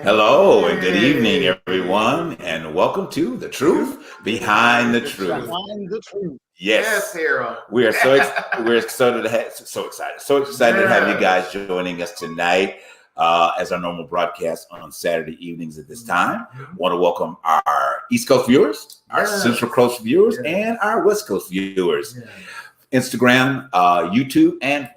Hello and good evening, Hey, everyone, and welcome to The truth Truth Behind behind the the Truth. truth. Behind the truth. Yes, Yes, Harold. we are we're excited to have so excited to have you guys Yes. joining us tonight as our normal broadcast on Saturday evenings at this time. Mhm. Want to welcome our East Coast viewers, our Yes. Central Coast viewers, Yes. and our West Coast viewers. Yes. Instagram, YouTube, and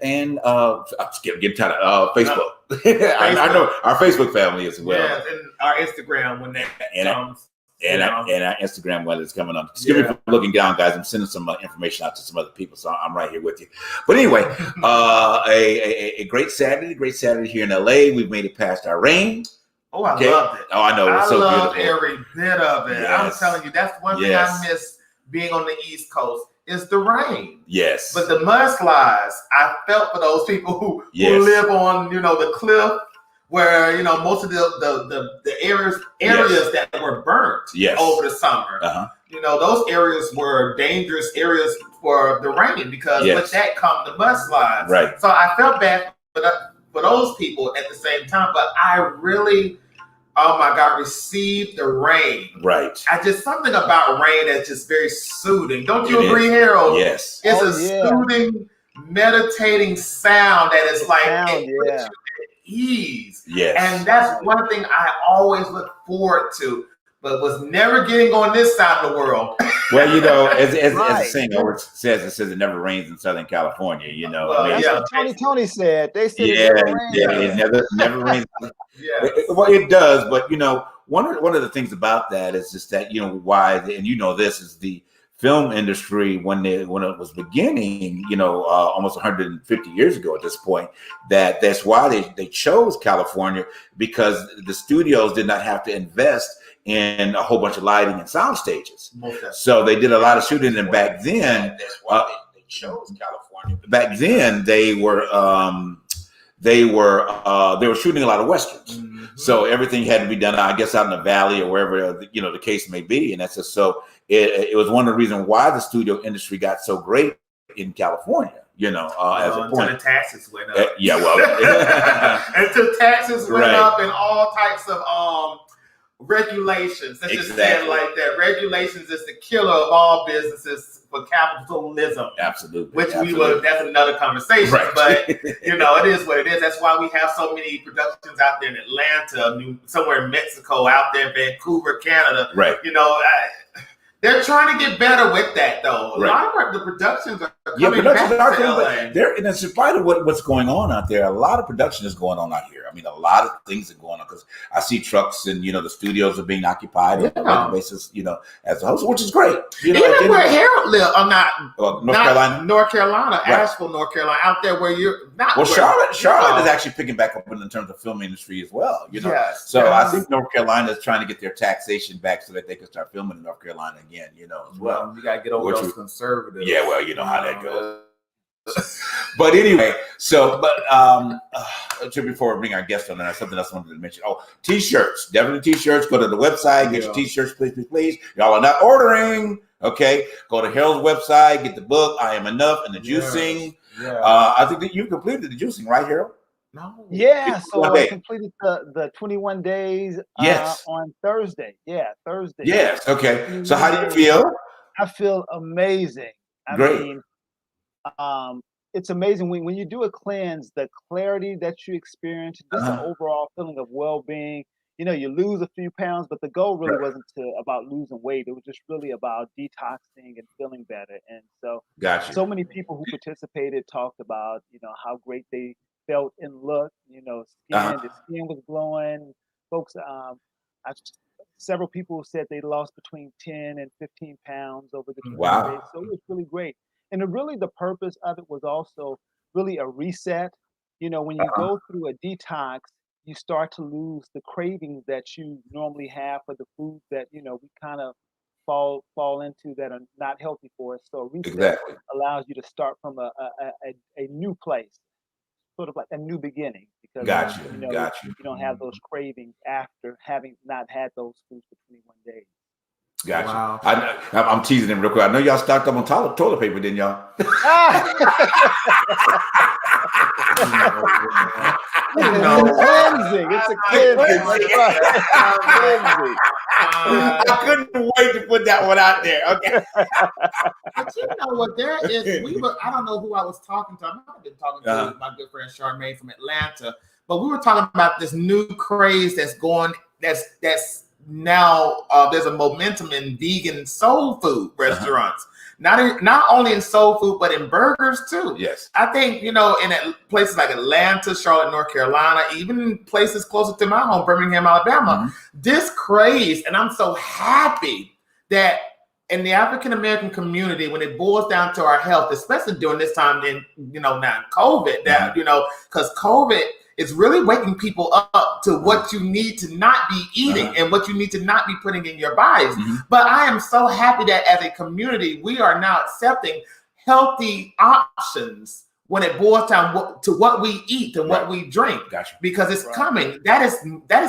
get tired of Facebook. I know our Facebook family as well. Yes, and our Instagram when that And comes. and our Instagram when it's coming up. Excuse me for looking down, guys. I'm sending some information out to some other people, so I'm right here with you. But anyway, a great Saturday here in LA. We've made it past our rain. Oh, I loved it. Oh, I know. It was so love beautiful. every bit of it. I'm Yes. telling you, that's one thing I miss being on the East Coast is the rain. Yes. But the mudslides, I felt for those people who live on, the cliff where, most of the areas that were burnt over the summer. Those areas were dangerous areas for the rain because with that come the mudslides. Right. So I felt bad for those people at the same time, but I really, oh my God, received the rain. Right. Something about rain that's just very soothing. Don't you agree, Harold? Yes. It's soothing, meditating sound that is like it puts you at ease. Yes. And that's one thing I always look forward to, but was never getting on this side of the world. Well, as the saying always says, it never rains in Southern California. That's what Tony said. They said it never rains. Well, it does, but one of the things about that is just that why, and this is the film industry when it was beginning, almost 150 years ago at this point. That's why they chose California, because the studios did not have to invest in a whole bunch of lighting and sound stages. So they did a lot of shooting, and back then, that's why they chose California. Back then, they were shooting a lot of westerns. Mm-hmm. So everything had to be done, I guess, out in the valley or wherever the case may be. And that's just so it was one of the reasons why the studio industry got so great in California. As a point, until the taxes went up. Until taxes went up and all types of regulations. Let's just say it like that. Regulations is the killer of all businesses for capitalism. Absolutely. That's another conversation. Right. But it is what it is. That's why we have so many productions out there in Atlanta, somewhere in Mexico, out there in Vancouver, Canada. Right. They're trying to get better with that, though. A lot of the productions are coming back to LA. And in spite of what's going on out there, a lot of production is going on out here. I mean, a lot of things are going on because I see trucks and the studios are being occupied on a regular basis, as a host, which is great. Even where Harold lives, North Carolina, right. Asheville, North Carolina, out there where you're not. Well, Charlotte is actually picking back up in terms of film industry as well. I think North Carolina is trying to get their taxation back so that they can start filming in North Carolina again, as well. You got to get over those conservatives. Yeah, well, you know how that goes. But anyway, before we bring our guest on, there's something else I wanted to mention. Oh, t-shirts, definitely t-shirts. Go to the website, get your t-shirts, please. Y'all are not ordering, okay? Go to Harold's website, get the book, I Am Enough, and the juicing. Yeah. I think that you completed the juicing, right, Harold? No. Yeah, so I completed the 21 days on Thursday. Yeah, Thursday. Yes, okay. So how do you feel? I feel amazing. Great. It's amazing when you do a cleanse, the clarity that you experience, just an overall feeling of well-being. You lose a few pounds, but the goal really wasn't about losing weight. It was just really about detoxing and feeling better. And so, so many people who participated talked about, how great they felt and looked. The skin was glowing. Folks, several people said they lost between 10 and 15 pounds over the 20 days. So it was really great. And the purpose of it was also really a reset. When you go through a detox, you start to lose the cravings that you normally have for the foods that, we kind of fall into that are not healthy for us. So a reset allows you to start from a new place, sort of like a new beginning, because you don't have those cravings after having not had those foods for 21 days. Gotcha. Wow. I'm teasing him real quick. I know y'all stocked up on toilet paper, didn't y'all? It's a cleansing. I couldn't wait to put that one out there. Okay. But you know what? There is. I don't know who I was talking to. I might have been talking to my good friend Charmaine from Atlanta. But we were talking about this new craze that's going. That's now there's a momentum in vegan soul food restaurants. Not only in soul food, but in burgers too. Yes. I think, in places like Atlanta, Charlotte, North Carolina, even places closer to my home, Birmingham, Alabama, this craze, and I'm so happy that in the African American community, when it boils down to our health, especially during this time in, now COVID, that, because COVID is really waking people up to what you need to not be eating and what you need to not be putting in your bodies. But I am so happy that as a community, we are now accepting healthy options when it boils down to what we eat and what we drink. Gotcha. Because it's coming. That is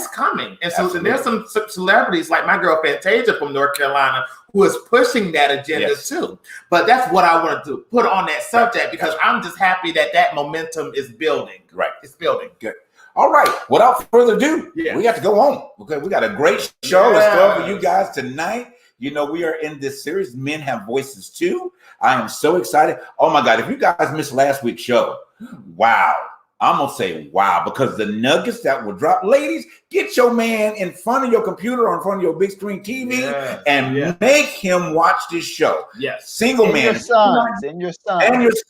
coming. And so there's some celebrities like my girl Fantasia from North Carolina who is pushing that agenda too. But that's what I wanted to put on that subject because I'm just happy that momentum is building. Right. It's building. Good. All right. Without further ado, we got to go home. Okay. We got a great show in store for you guys tonight. We are in this series, Men Have Voices Too. I am so excited. Oh my God. If you guys missed last week's show, wow. I'm going to say wow, because the nuggets that will drop, ladies, get your man in front of your computer or in front of your big screen TV and make him watch this show. Yes. Single man. Your sons. And your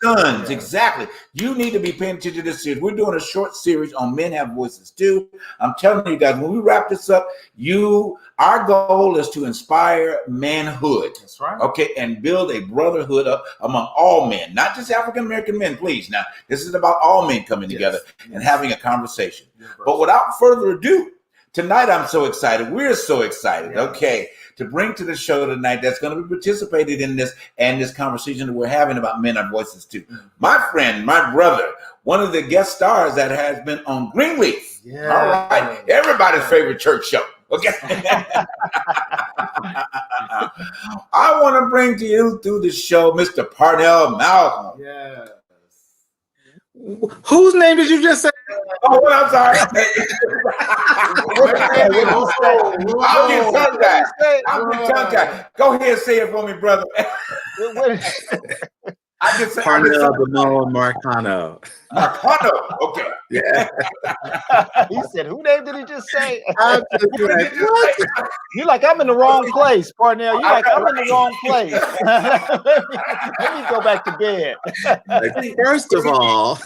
sons. Exactly. You need to be paying attention to this series. We're doing a short series on Men Have Voices Too. I'm telling you guys, when we wrap this up, our goal is to inspire manhood. That's right. Okay, and build a brotherhood up among all men, not just African American men, please. Now, this is about all men coming together and having a conversation. But without further ado, tonight I'm so excited. We're so excited, to bring to the show tonight that's going to be participated in this and this conversation that we're having about Men Have Voices Too. My friend, my brother, one of the guest stars that has been on Greenleaf. Yeah. All right, everybody's favorite church show. Okay. I want to bring to you through the show Mr. Parnell Malcolm. Yes. Whose name did you just say? Oh, well, I'm sorry. I'm getting tongue-tied. Go ahead and say it for me, brother. Parnell Bernard Marcano. Marcano. Okay. Yeah. He said, "Who name did he just say?" You're like, I'm in the wrong place, Parnell. You're like, I'm in the wrong place. Let me go back to bed. First of all,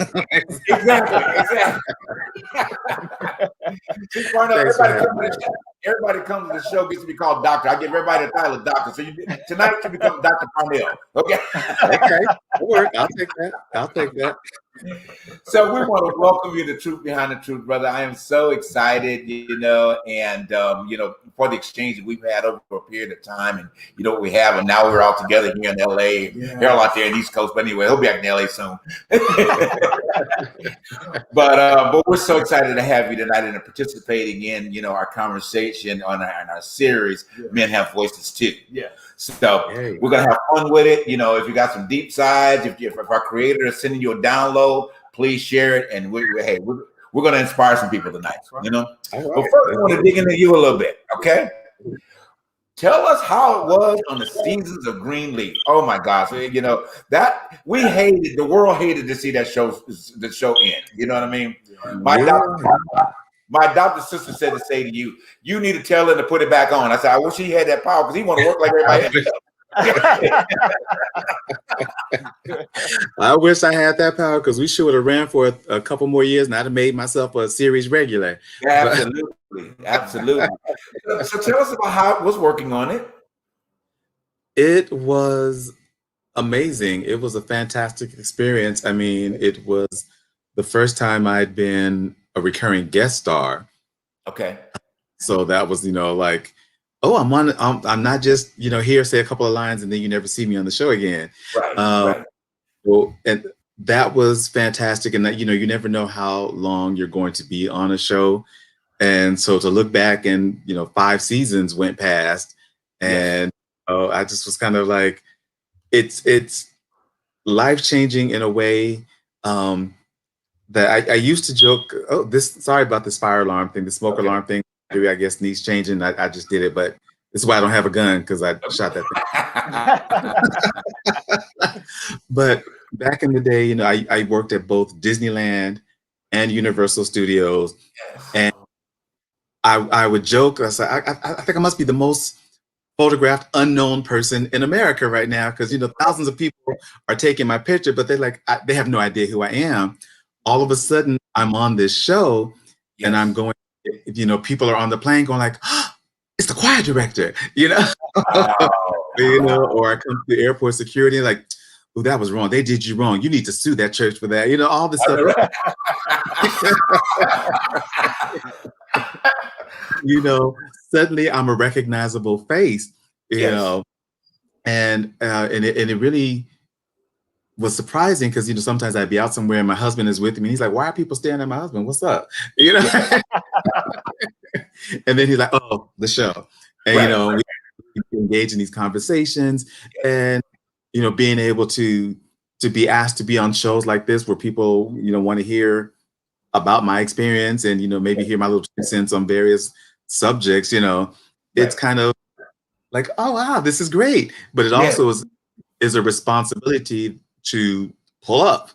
exactly. See, Parnell, everybody comes to the show gets to be called doctor. I give everybody a title of doctor. So tonight you become Dr. Parnell. Okay. Okay. Work. I'll take that. So we want to welcome you to Truth Behind the Truth, brother. I am so excited, and for the exchange that we've had over a period of time, and what we have, and now we're all together here in LA. Harold out there in the East Coast, but anyway, he'll be back in LA soon. But we're so excited to have you tonight and participating in our conversation on our series, Men Have Voices Too. Yeah. So we're gonna have fun with it. If you got some deep sides, if our creator is sending you a download, please share it. And we're gonna inspire some people tonight. Right. But first, I want to dig into you a little bit. Okay. Tell us how it was on the seasons of Greenleaf. Oh my gosh, that we hated. The world hated to see the show end. You know what I mean? My adopted sister said to say to you, you need to tell her to put it back on. I said, I wish he had that power because he want to work like everybody else. I wish I had that power because we should have ran for a couple more years and I'd have made myself a series regular. Absolutely. So tell us about how it was working on it. It was amazing. It was a fantastic experience. I mean, it was the first time I'd been a recurring guest star. Okay. So that was, like, oh, I'm not just, here, say a couple of lines and then you never see me on the show again. Right. Well, and that was fantastic. And that, you never know how long you're going to be on a show. And so to look back and, 5 seasons went past And I just was kind of like, it's life-changing in a way that I used to joke, sorry about this fire alarm thing, the smoke alarm thing, I guess needs changing. I just did it, but this is why I don't have a gun, because I shot that thing. But back in the day, you know, I worked at both Disneyland and Universal Studios, and I would joke, I said, I think I must be the most photographed unknown person in America right now, because, you know, thousands of people are taking my picture, but they're like, they have no idea who I am. All of a sudden, I'm on this show, and I'm going, you know, people are on the plane going like, oh, it's the choir director, you know, you know, or I come to the airport security like, oh, that was wrong. They did you wrong. You need to sue that church for that. You know, all this stuff. You know, suddenly I'm a recognizable face, you know, and it really was surprising, because, you know, sometimes I'd be out somewhere and my husband is with me and he's like, why are people staring at my husband? What's up? You know? And then he's like, oh, the show. And, you know, we engage in these conversations, and, you know, being able to be asked to be on shows like this where people, you know, want to hear about my experience and, you know, maybe hear my little 2 cents on various subjects, you know, it's kind of like, oh, wow, this is great. But it also is a responsibility to pull up,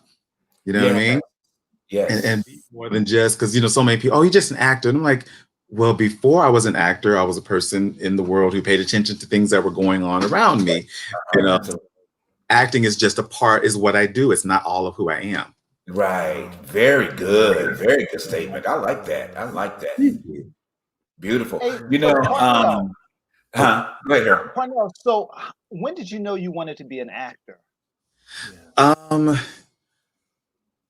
you know what I mean? Yes. And be more than just, because, you know, so many people, oh, you're just an actor. And I'm like, well, before I was an actor, I was a person in the world who paid attention to things that were going on around me. You know, acting is just a part, is what I do. It's not all of who I am. Right. Very good. Very good statement. I like that. I like that. Beautiful. Hey, you know, go ahead, Parnell, so when did you know you wanted to be an actor?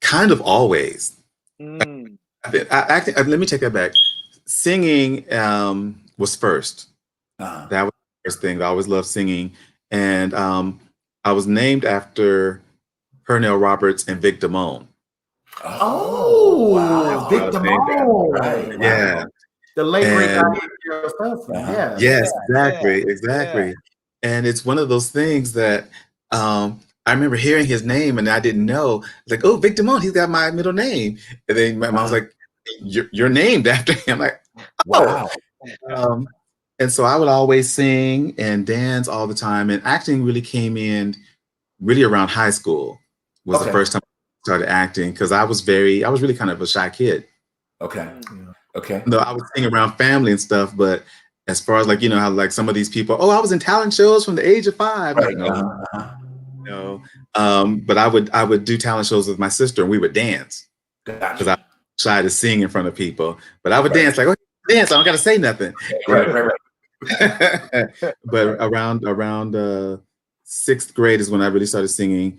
Kind of always. Acting, let me take that back. Singing was first. That was the first thing. I always loved singing. And I was named after Pernell Roberts and Vic Damone. Oh, wow. Vic Damone. Right. Yeah. The late great guy. Yes, exactly. Yeah. And it's one of those things that I remember hearing his name and I didn't know. Like, oh, Vic Damone, he's got my middle name. And then my mom was like, you're named after him. Like, oh. Wow. And so I would always sing and dance all the time. And acting really came in really around high school was the first time I started acting, because I was really kind of a shy kid. Okay. No, I would sing around family and stuff, but as far as like, you know, how like some of these people, oh, I was in talent shows from the age of 5. Right. Like, no. But I would do talent shows with my sister and we would dance. Because I was shy to sing in front of people. But I would dance like, oh, dance, I don't gotta say nothing. Right. But around 6th grade is when I really started singing.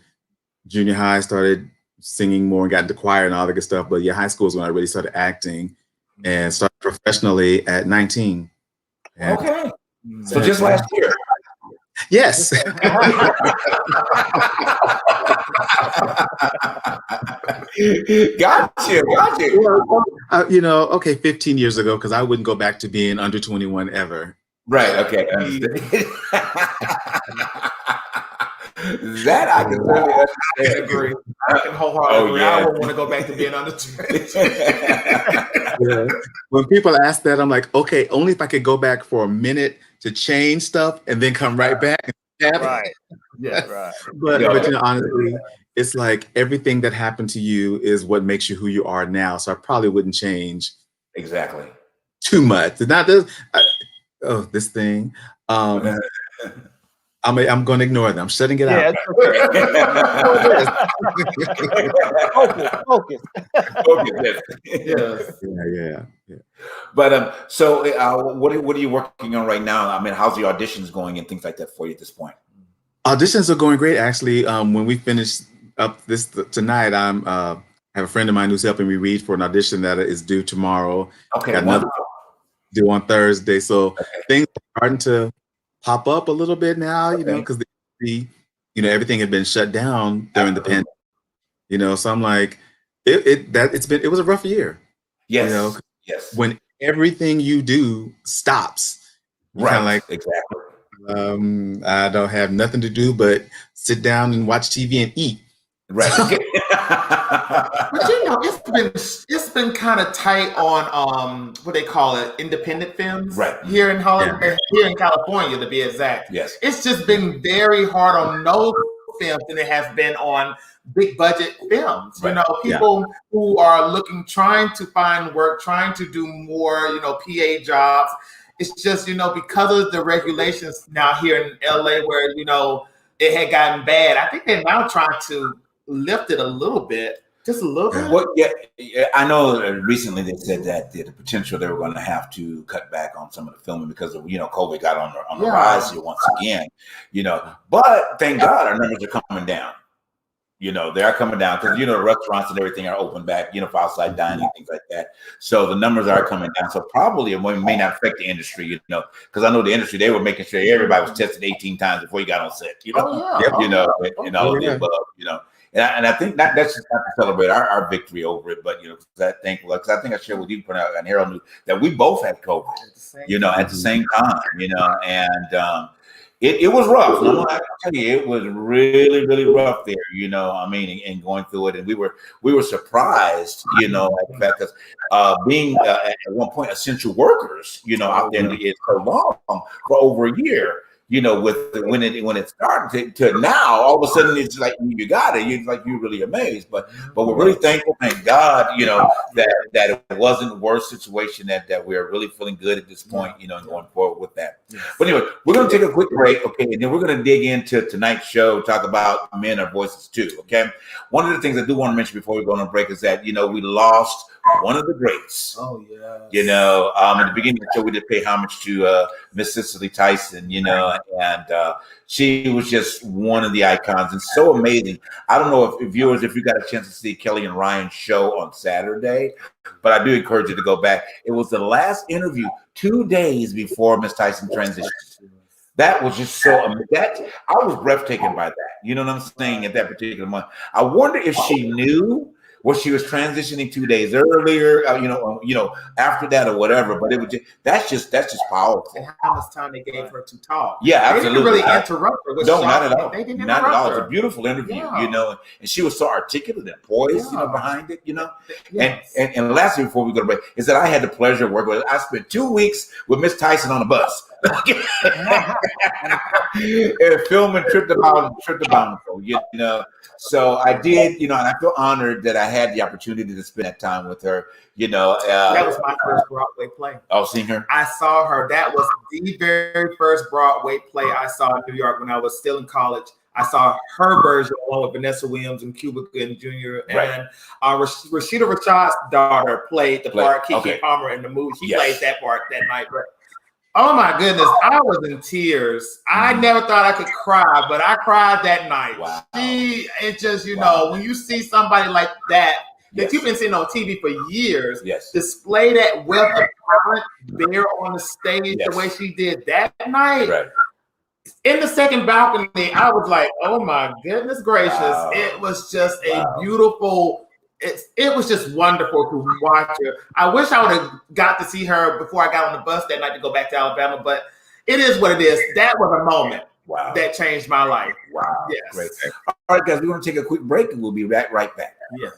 Junior high, started singing more and got into choir and all that good stuff. But yeah, high school is when I really started acting and started professionally at 19. And so just last year. Yes. Got you. You know, okay, 15 years ago, because I wouldn't go back to being under 21 ever. Right. Okay. That I can totally understand. Agree. I can wholeheartedly agree. I would want to go back to being under 21. Yeah. When people ask that, I'm like, okay, only if I could go back for a minute to change stuff and then come right back. Right. Yeah. Right. But you know, honestly, it's like everything that happened to you is what makes you who you are now. So I probably wouldn't change exactly too much. It's not this. This thing. I'm going to ignore them. I'm shutting it out. Focus. Yeah. But so what are you working on right now? I mean, how's the auditions going and things like that for you at this point? Auditions are going great, actually. When we finish up this tonight, I have a friend of mine who's helping me read for an audition that is due tomorrow. Okay. Got another due on Thursday. So things are starting to pop up a little bit now, you know, because everything had been shut down during the pandemic, you know. So I'm like, it was a rough year. Yes. You know, yes. When everything you do stops, right? Like, exactly. I don't have nothing to do but sit down and watch TV and eat. Right. But you know, it's been kind of tight on what they call it, independent films. Right. Here in Hollywood, here in California to be exact. Yes. It's just been very hard on those films than it has been on big budget films. Right. You know, people who are trying to find work, trying to do more, you know, PA jobs. It's just, you know, because of the regulations now here in LA where, you know, it had gotten bad. I think they're now trying to lift it a little bit, just a little bit. Well, yeah, I know recently they said that the potential they were going to have to cut back on some of the filming because of, you know, COVID got on the rise here once again, you know, but thank God our numbers are coming down. You know, they are coming down because, you know, the restaurants and everything are open back, you know, for outside dining, things like that. So the numbers are coming down. So probably it may not affect the industry, you know, because I know the industry, they were making sure everybody was tested 18 times before you got on set, you know, you know, and all of the above, you know. And I think that's just not to celebrate our victory over it, but, you know, because I think I shared with you, Pernell, and Harold knew that we both had COVID, you know, at the same time, you know, and it was rough. And I'm gonna tell you, it was really, really rough there, you know, I mean, and going through it. And we were surprised, you know, at the fact that being at one point essential workers, you know, out there is so long for over a year. You know, when it started to now, all of a sudden it's like you got it. You're really amazed. But we're really thankful, thank God, you know, that it wasn't a worse situation, that we're really feeling good at this point, you know, and going forward with that. Yes. But anyway, we're gonna take a quick break, okay, and then we're gonna dig into tonight's show, talk about Men Are Voices too. Okay. One of the things I do want to mention before we go on a break is that, you know, we lost one of the greats. Oh yeah. You know, at the beginning of the show, we did pay homage to Miss Cicely Tyson, you know, and she was just one of the icons and so amazing. I don't know if viewers, if you got a chance to see Kelly and Ryan's show on Saturday, but I do encourage you to go back. It was the last interview 2 days before Miss Tyson transitioned. That was just so amazing. I was breathtaking by that. You know what I'm saying? At that particular month, I wonder if she knew. Well, she was transitioning 2 days earlier, you know, after that or whatever. But it was that's just powerful. And how much time they gave her to talk? Yeah, absolutely. They didn't really interrupt her. No, not at all. They didn't not at all. her. It's a beautiful interview, you know, and she was so articulate and poised, you know, behind it, you know. Yes. And lastly, before we go to break, is that I had the pleasure of working with. I spent 2 weeks with Miss Tyson on a bus. And filming Trip to Bountiful, you know. So I did, you know, and I feel honored that I had the opportunity to spend that time with her, you know. That was my first Broadway play. Oh, seeing her? I saw her. That was the very first Broadway play I saw in New York when I was still in college. I saw her version along with Vanessa Williams and Cuba Gooding Jr. And Rashida Rashad's daughter played the part Keke Palmer in the movie. She played that part that night. But oh my goodness, I was in tears. I never thought I could cry, but I cried that night. Wow. It just, you know, when you see somebody like that you've been seeing on TV for years, display that wealth of talent there on the stage the way she did that night. Right. In the second balcony, I was like, oh my goodness gracious. Wow. It was just a beautiful, it was just wonderful to watch her. I wish I would have got to see her before I got on the bus that night to go back to Alabama, but it is what it is. That was a moment that changed my life. Wow. Yes. Great. All right, guys, we're going to take a quick break and we'll be right back. Yeah.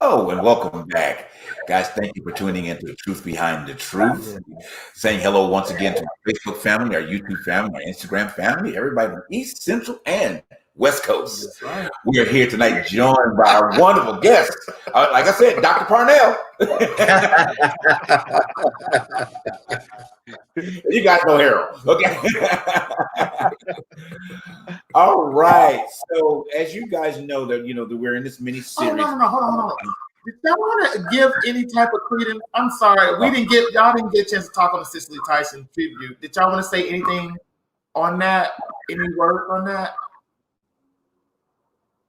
Oh, and welcome back. Guys, thank you for tuning into The Truth Behind the Truth. Saying hello once again to our Facebook family, our YouTube family, our Instagram family, everybody from East, Central, and West Coast. Right. We are here tonight joined by our wonderful guest. Like I said, Dr. Parnell. You guys know Harold. Okay. All right. So as you guys know that that we're in this mini series. Oh, no, hold on. Did y'all want to give any type of credence? I'm sorry, y'all didn't get a chance to talk on the Cicely Tyson tribute. Did y'all want to say anything on that? Any words on that?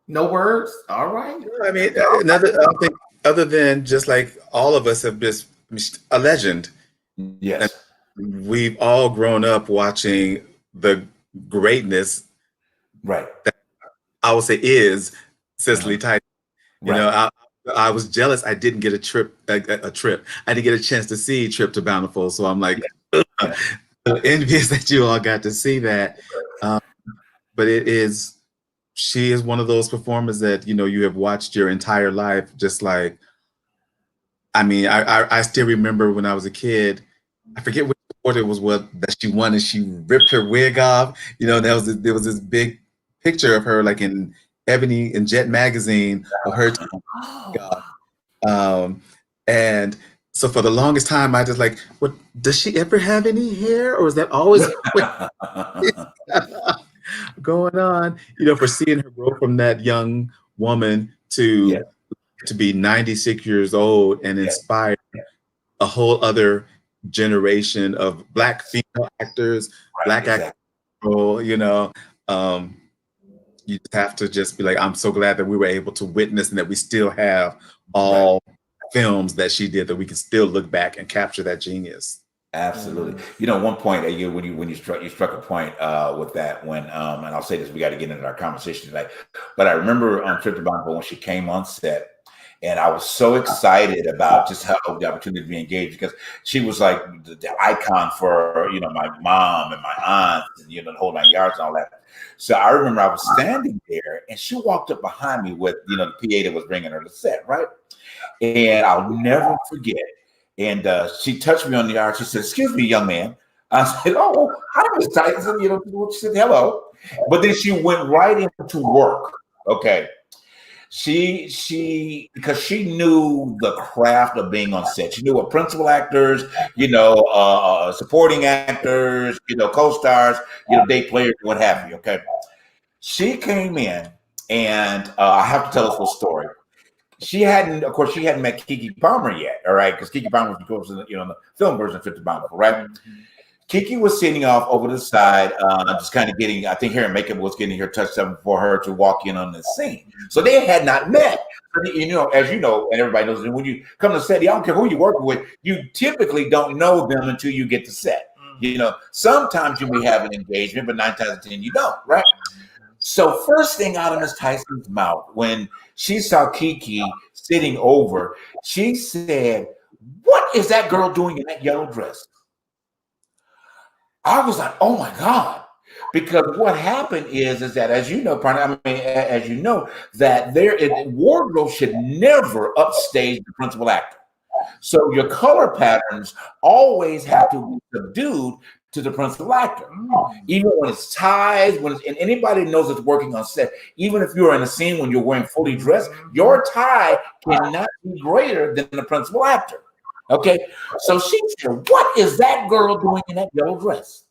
No words. All right. I mean, other than just like all of us have just a legend. Yes. And we've all grown up watching the greatness, right? That I would say is Cicely Tyson. You know, I was jealous I didn't get a trip. I didn't get a chance to see Trip to Bountiful, so I'm like envious that you all got to see that. But she is one of those performers that you have watched your entire life. Just like, I mean, I still remember when I was a kid. I forget which sport it was that she won, and she ripped her wig off. There was this big picture of her, like in Ebony and Jet magazine, of her. And so for the longest time, I just like, what, does she ever have any hair, or is that always going on? For seeing her grow from that young woman to be 96 years old and inspire a whole other generation of Black female actors, Black actors. You just have to just be like, I'm so glad that we were able to witness and that we still have all films that she did, that we can still look back and capture that genius. Absolutely. One point when you struck a point with that, when and I'll say this, we got to get into our conversation tonight, but I remember on Trip to Bountiful when she came on set, and I was so excited about just how the opportunity to be engaged, because she was like the icon for my mom and my aunt, and the whole 9 yards and all that. So I remember I was standing there, and she walked up behind me with the PA that was bringing her to set, right? And I'll never forget. And she touched me on the arm. She said, "Excuse me, young man." I said, "Oh, hi, Miss Tyson." She said, "Hello." But then she went right into work. Okay. Because she knew the craft of being on set. She knew what principal actors, supporting actors, co-stars, day players, what have you. Okay. She came in, and I have to tell this whole story. She hadn't met Keke Palmer yet, all right? Because Keke Palmer was, of course, in the film version of Trip to Bountiful, right? Mm-hmm. Keke was sitting off over the side, just kind of getting, I think hair and makeup was getting her touched up for her to walk in on the scene. So they had not met. As you know, and everybody knows, when you come to set, I don't care who you're working with, you typically don't know them until you get to set. Sometimes you may have an engagement, but 9 times out of 10 you don't, right? So first thing out of Miss Tyson's mouth, when she saw Keke sitting over, she said, "What is that girl doing in that yellow dress?" I was like, "Oh my God." Because what happened is that, as you know, that wardrobe should never upstage the principal actor. So your color patterns always have to be subdued to the principal actor. Even when it's ties, and anybody knows it's working on set, even if you're in a scene when you're wearing fully dressed, your tie cannot be greater than the principal actor. Okay, so she said, "What is that girl doing in that yellow dress?"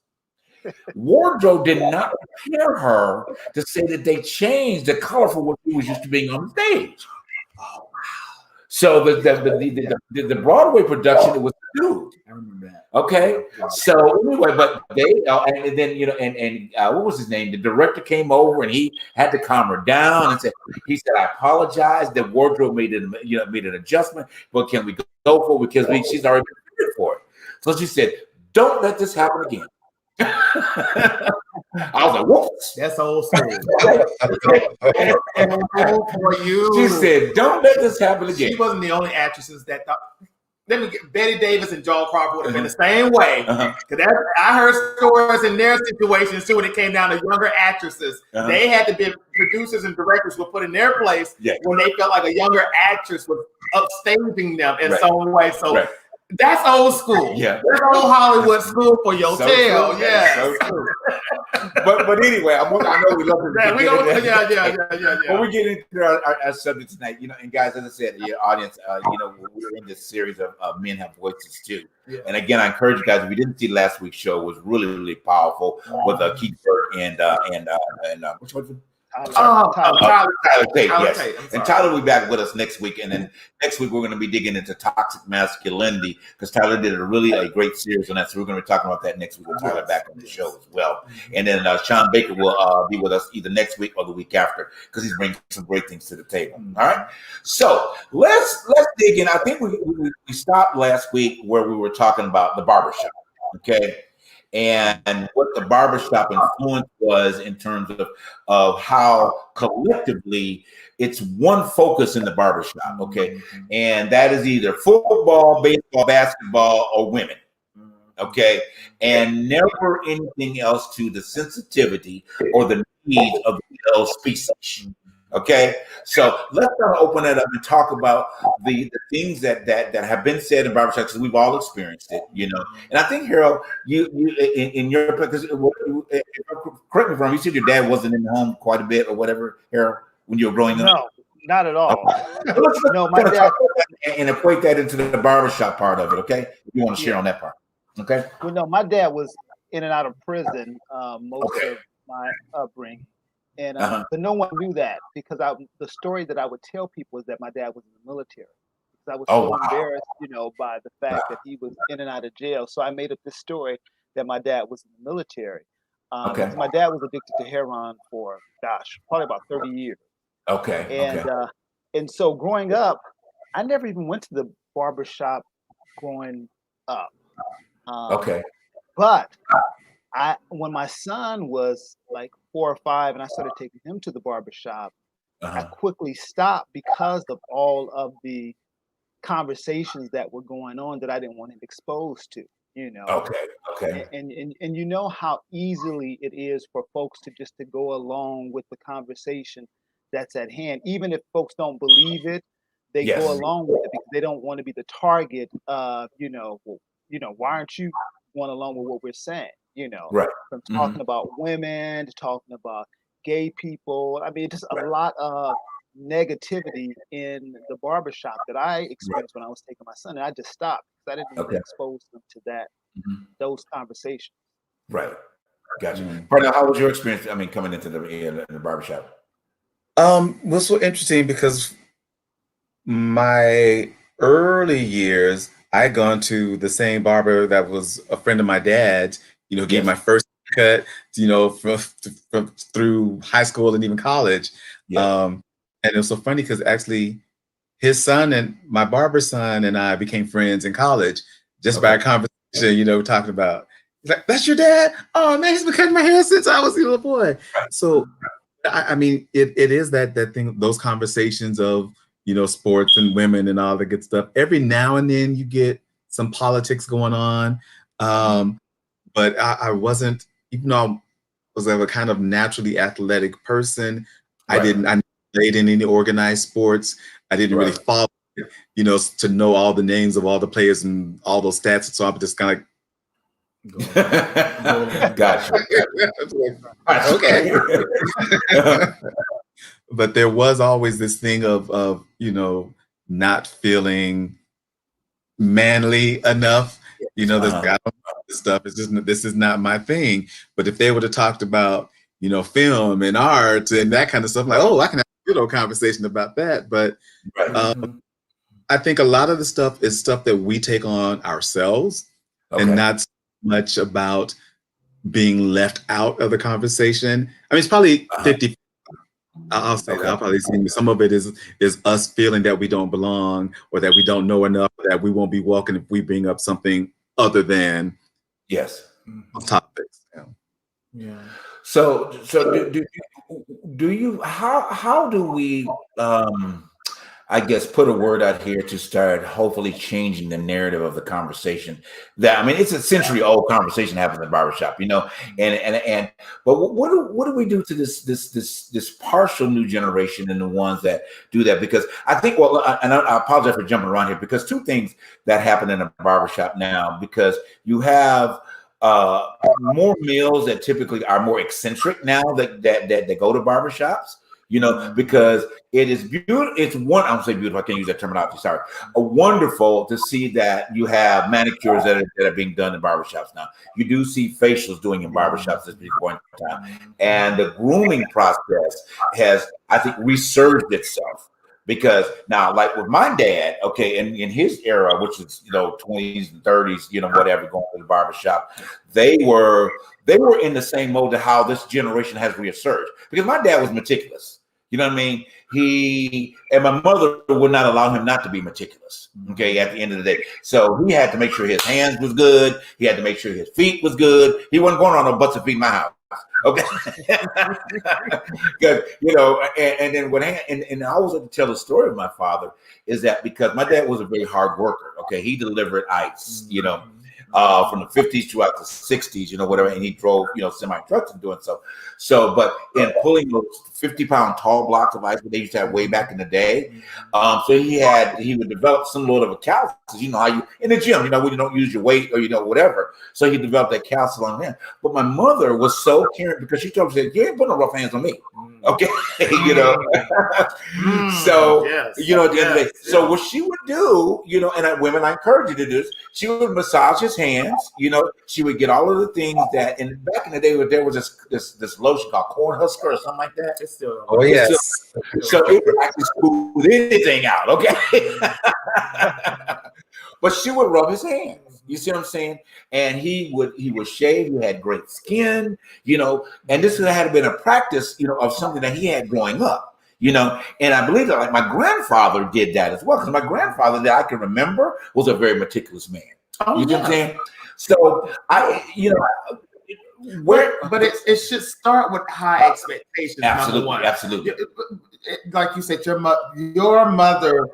Wardrobe did not prepare her to say that they changed the color for what she was used to being on the stage. So the Broadway production, it was new. I remember that. Okay, so anyway, but they and then what was his name? The director came over and he had to calm her down and he said, "I apologize. The wardrobe made an adjustment, but can we go for it because she's already prepared for it?" So she said, "Don't let this happen again." I was like, "Whoops, that's old school." For you. She said, "Don't let this happen again." She wasn't the only actresses that thought. let me get Betty Davis and Joan Crawford would have been the same way. Because I heard stories in their situations too when it came down to younger actresses. They had to be producers and directors were put in their place when they felt like a younger actress was upstaging them in some way. So that's old school. Yeah, that's old Hollywood school for your tail. Yeah. But anyway, I know we love to. Yeah. When we get into our subject tonight, and guys, as I said, the audience, we're in this series of Men Have Voices too. Yeah. And again, I encourage you guys. If you didn't see last week's show, it was really, really powerful with Keith Burke and which one? Tyler Tate, yes. And Tyler will be back with us next week. And then next week, we're going to be digging into toxic masculinity because Tyler did a great series on that. So we're going to be talking about that next week with Tyler back on the show as well. And then Sean Baker will be with us either next week or the week after because he's bringing some great things to the table. All right. So let's dig in. I think we stopped last week where we were talking about the barbershop. Okay. And what the barbershop influence was in terms of how collectively it's one focus in the barbershop, okay? And that is either football, baseball, basketball, or women, okay? And never anything else to the sensitivity or the needs of the male species. Okay, so let's kind of open it up and talk about the things that have been said in barbershops because we've all experienced it, And I think Harold, you in your because correct me if I'm wrong, you said your dad wasn't in the home quite a bit or whatever, Harold, when you were growing up. No, not at all. No, my dad and equate that into the barbershop part of it. Okay, if you want to share on that part. Okay. Well, no, my dad was in and out of prison most of my upbringing. And but no one knew that because the story that I would tell people is that my dad was in the military. Because I was so embarrassed, by the fact that he was in and out of jail. So I made up this story that my dad was in the military. Because my dad was addicted to heroin for probably about 30 years. Okay. And so growing up, I never even went to the barbershop growing up. But when my son was like 4 or 5 and I started taking him to the barbershop, I quickly stopped because of all of the conversations that were going on that I didn't want him exposed to, Okay. And you know how easily it is for folks to go along with the conversation that's at hand. Even if folks don't believe it, they go along with it because they don't want to be the target of, why aren't you going along with what we're saying? From talking about women to talking about gay people. I mean, just a lot of negativity in the barbershop that I experienced when I was taking my son, and I just stopped because I didn't even expose them to those conversations. Right. Gotcha. Parnell, how was your experience? I mean, coming into the barbershop? Was so interesting because my early years, I'd gone to the same barber that was a friend of my dad's. Gave my first cut, from through high school and even college. And it was so funny because actually his son and my barber's son and I became friends in college just by a conversation, talking about, like, that's your dad? Oh man, he's been cutting my hair since I was a little boy. So, I mean, it is that thing, those conversations of, sports and women and all the good stuff. Every now and then you get some politics going on. But I wasn't, even though I was a kind of naturally athletic person, I never played in any organized sports. I didn't really follow it, to know all the names of all the players and all those stats. So I'm just kind of Gotcha. Okay. But there was always this thing of not feeling manly enough. This stuff is just, this is not my thing. But if they would have talked about, film and art and that kind of stuff, like, I can have a good old conversation about that. But I think a lot of the stuff is stuff that we take on ourselves and not so much about being left out of the conversation. I mean, it's probably 50. I'll say that. I'll probably see some of it is us feeling that we don't belong or that we don't know enough, that we won't be welcome if we bring up something other than topics. Yeah. So do you how do we I guess, put a word out here to start hopefully changing the narrative of the conversation. That, I mean, it's a century-old conversation happening in the barbershop, you know. But what do we do to this partial new generation and the ones that do that? Because I think, well, and I apologize for jumping around here, because two things that happen in a barbershop now, because you have more males that typically are more eccentric now that go to barbershops. You know, because it is beautiful. It's one, I don't say beautiful, I can't use that terminology, sorry. Wonderful to see that you have manicures that are being done in barbershops now. You do see facials doing in barbershops at this point in time. And the grooming process has, I think, resurged itself. Because now, like with my dad, okay, in his era, which is, you know, 20s and 30s, you know, whatever, going to the barbershop, they were in the same mode to how this generation has resurged. Because my dad was meticulous. You know what I mean? And my mother would not allow him not to be meticulous. Okay, at the end of the day. So he had to make sure his hands was good. He had to make sure his feet was good. He wasn't going on no butts and feet in my house. Okay. Because, you know, and then and I always like to tell the story of my father is that because my dad was a very hard worker. Okay. He delivered ice, you know, from the 50s throughout the 60s, you know, whatever. And he drove, you know, semi trucks and doing so. So, but in pulling those 50-pound tall blocks of ice that they used to have way back in the day. So he would develop some sort of a calluses, you know, how you in the gym, you know, when you don't use your weight or, you know, whatever. So he developed that calluses on him. But my mother was so caring because she told me, you ain't putting no rough hands on me. Okay. You know, so, you know, at the end of the day, so what she would do, you know, and women, I encourage you to do this, she would massage his hands, you know, she would get all of the things that, and back in the day, there was this lotion called Cornhusker or something like that. It's still, oh, yes. So it would actually smooth anything out, okay? But she would rub his hands. You see what I'm saying? And he would shave. He had great skin, you know. And this had been a practice, you know, of something that he had growing up, you know. And I believe that, like, my grandfather did that as well, because my grandfather, that I can remember, was a very meticulous man. Oh, you know what I'm saying? So you know. But it should start with high expectations. Absolutely, absolutely. Like you said, your mother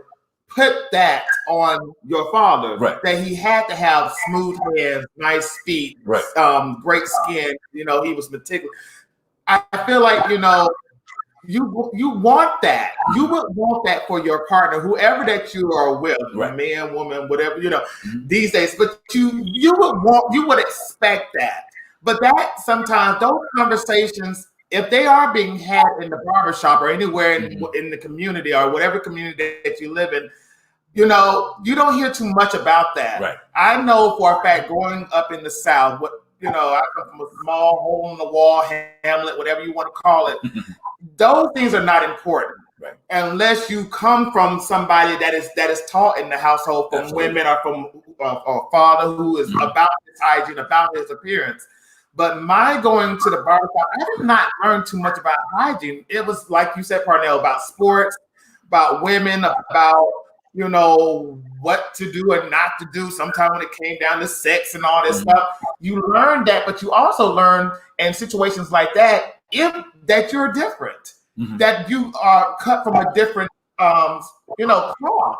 put that on your father, right, that he had to have smooth hands, nice feet, right, great skin. You know, he was meticulous. I feel like, you know, you want that. You would want that for your partner, whoever that you are with, right, man, woman, whatever, you know, these days. But you would expect that. But that sometimes those conversations, if they are being had in the barbershop or anywhere in the community or whatever community that you live in, you know, you don't hear too much about that. Right. I know for a fact, growing up in the South, I come from a small hole in the wall hamlet, whatever you want to call it. Those things are not important, right, unless you come from somebody that is taught in the household from Absolutely. Women or from a father who is about his hygiene, about his appearance. But my going to the barbershop, I did not learn too much about hygiene. It was, like you said, Parnell, about sports, about women, about, you know, what to do and not to do. Sometimes when it came down to sex and all this stuff, you learned that, but you also learn in situations like that, that you're different, that you are cut from a different, you know, cloth.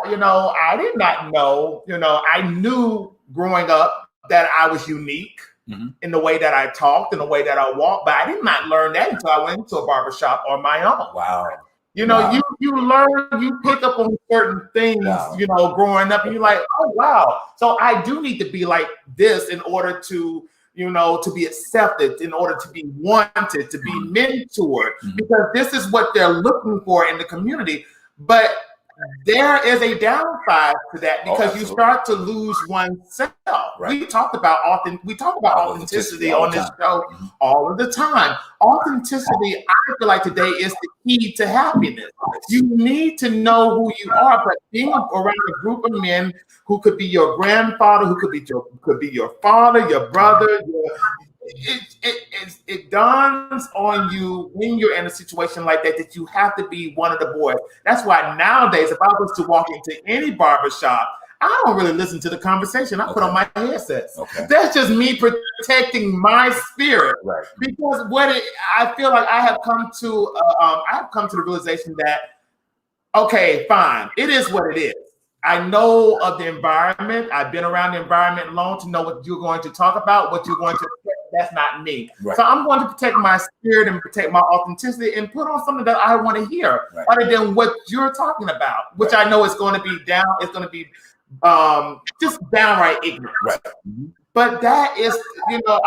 You know, I did not know, you know, I knew growing up that I was unique. In the way that I talked, in the way that I walked, but I did not learn that until I went into a barbershop on my own. Wow. You know, you learn, you pick up on certain things, you know, growing up, and you're like, oh, wow. So I do need to be like this in order to, you know, to be accepted, in order to be wanted, to be mentored, because this is what they're looking for in the community. But there is a downside to that, because you start to lose oneself. Right. We talk about authenticity on this show all of the time. Authenticity, I feel like today, is the key to happiness. You need to know who you are, but being around a group of men who could be your grandfather, who could be your father, your brother, it dawns on you when you're in a situation like that you have to be one of the boys. That's why nowadays, if I was to walk into any barbershop, I don't really listen to the conversation. I put on my headsets. That's just me protecting my spirit. Right. Because I feel like I have come to the realization that Okay, fine. It is what it is. I know of the environment. I've been around the environment long to know what you're going to talk about, what you're going to protect. That's not me. Right. So I'm going to protect my spirit and protect my authenticity and put on something that I want to hear, other than what you're talking about, which I know is going to be down. It's going to be just downright ignorant. Right. But that is, you know,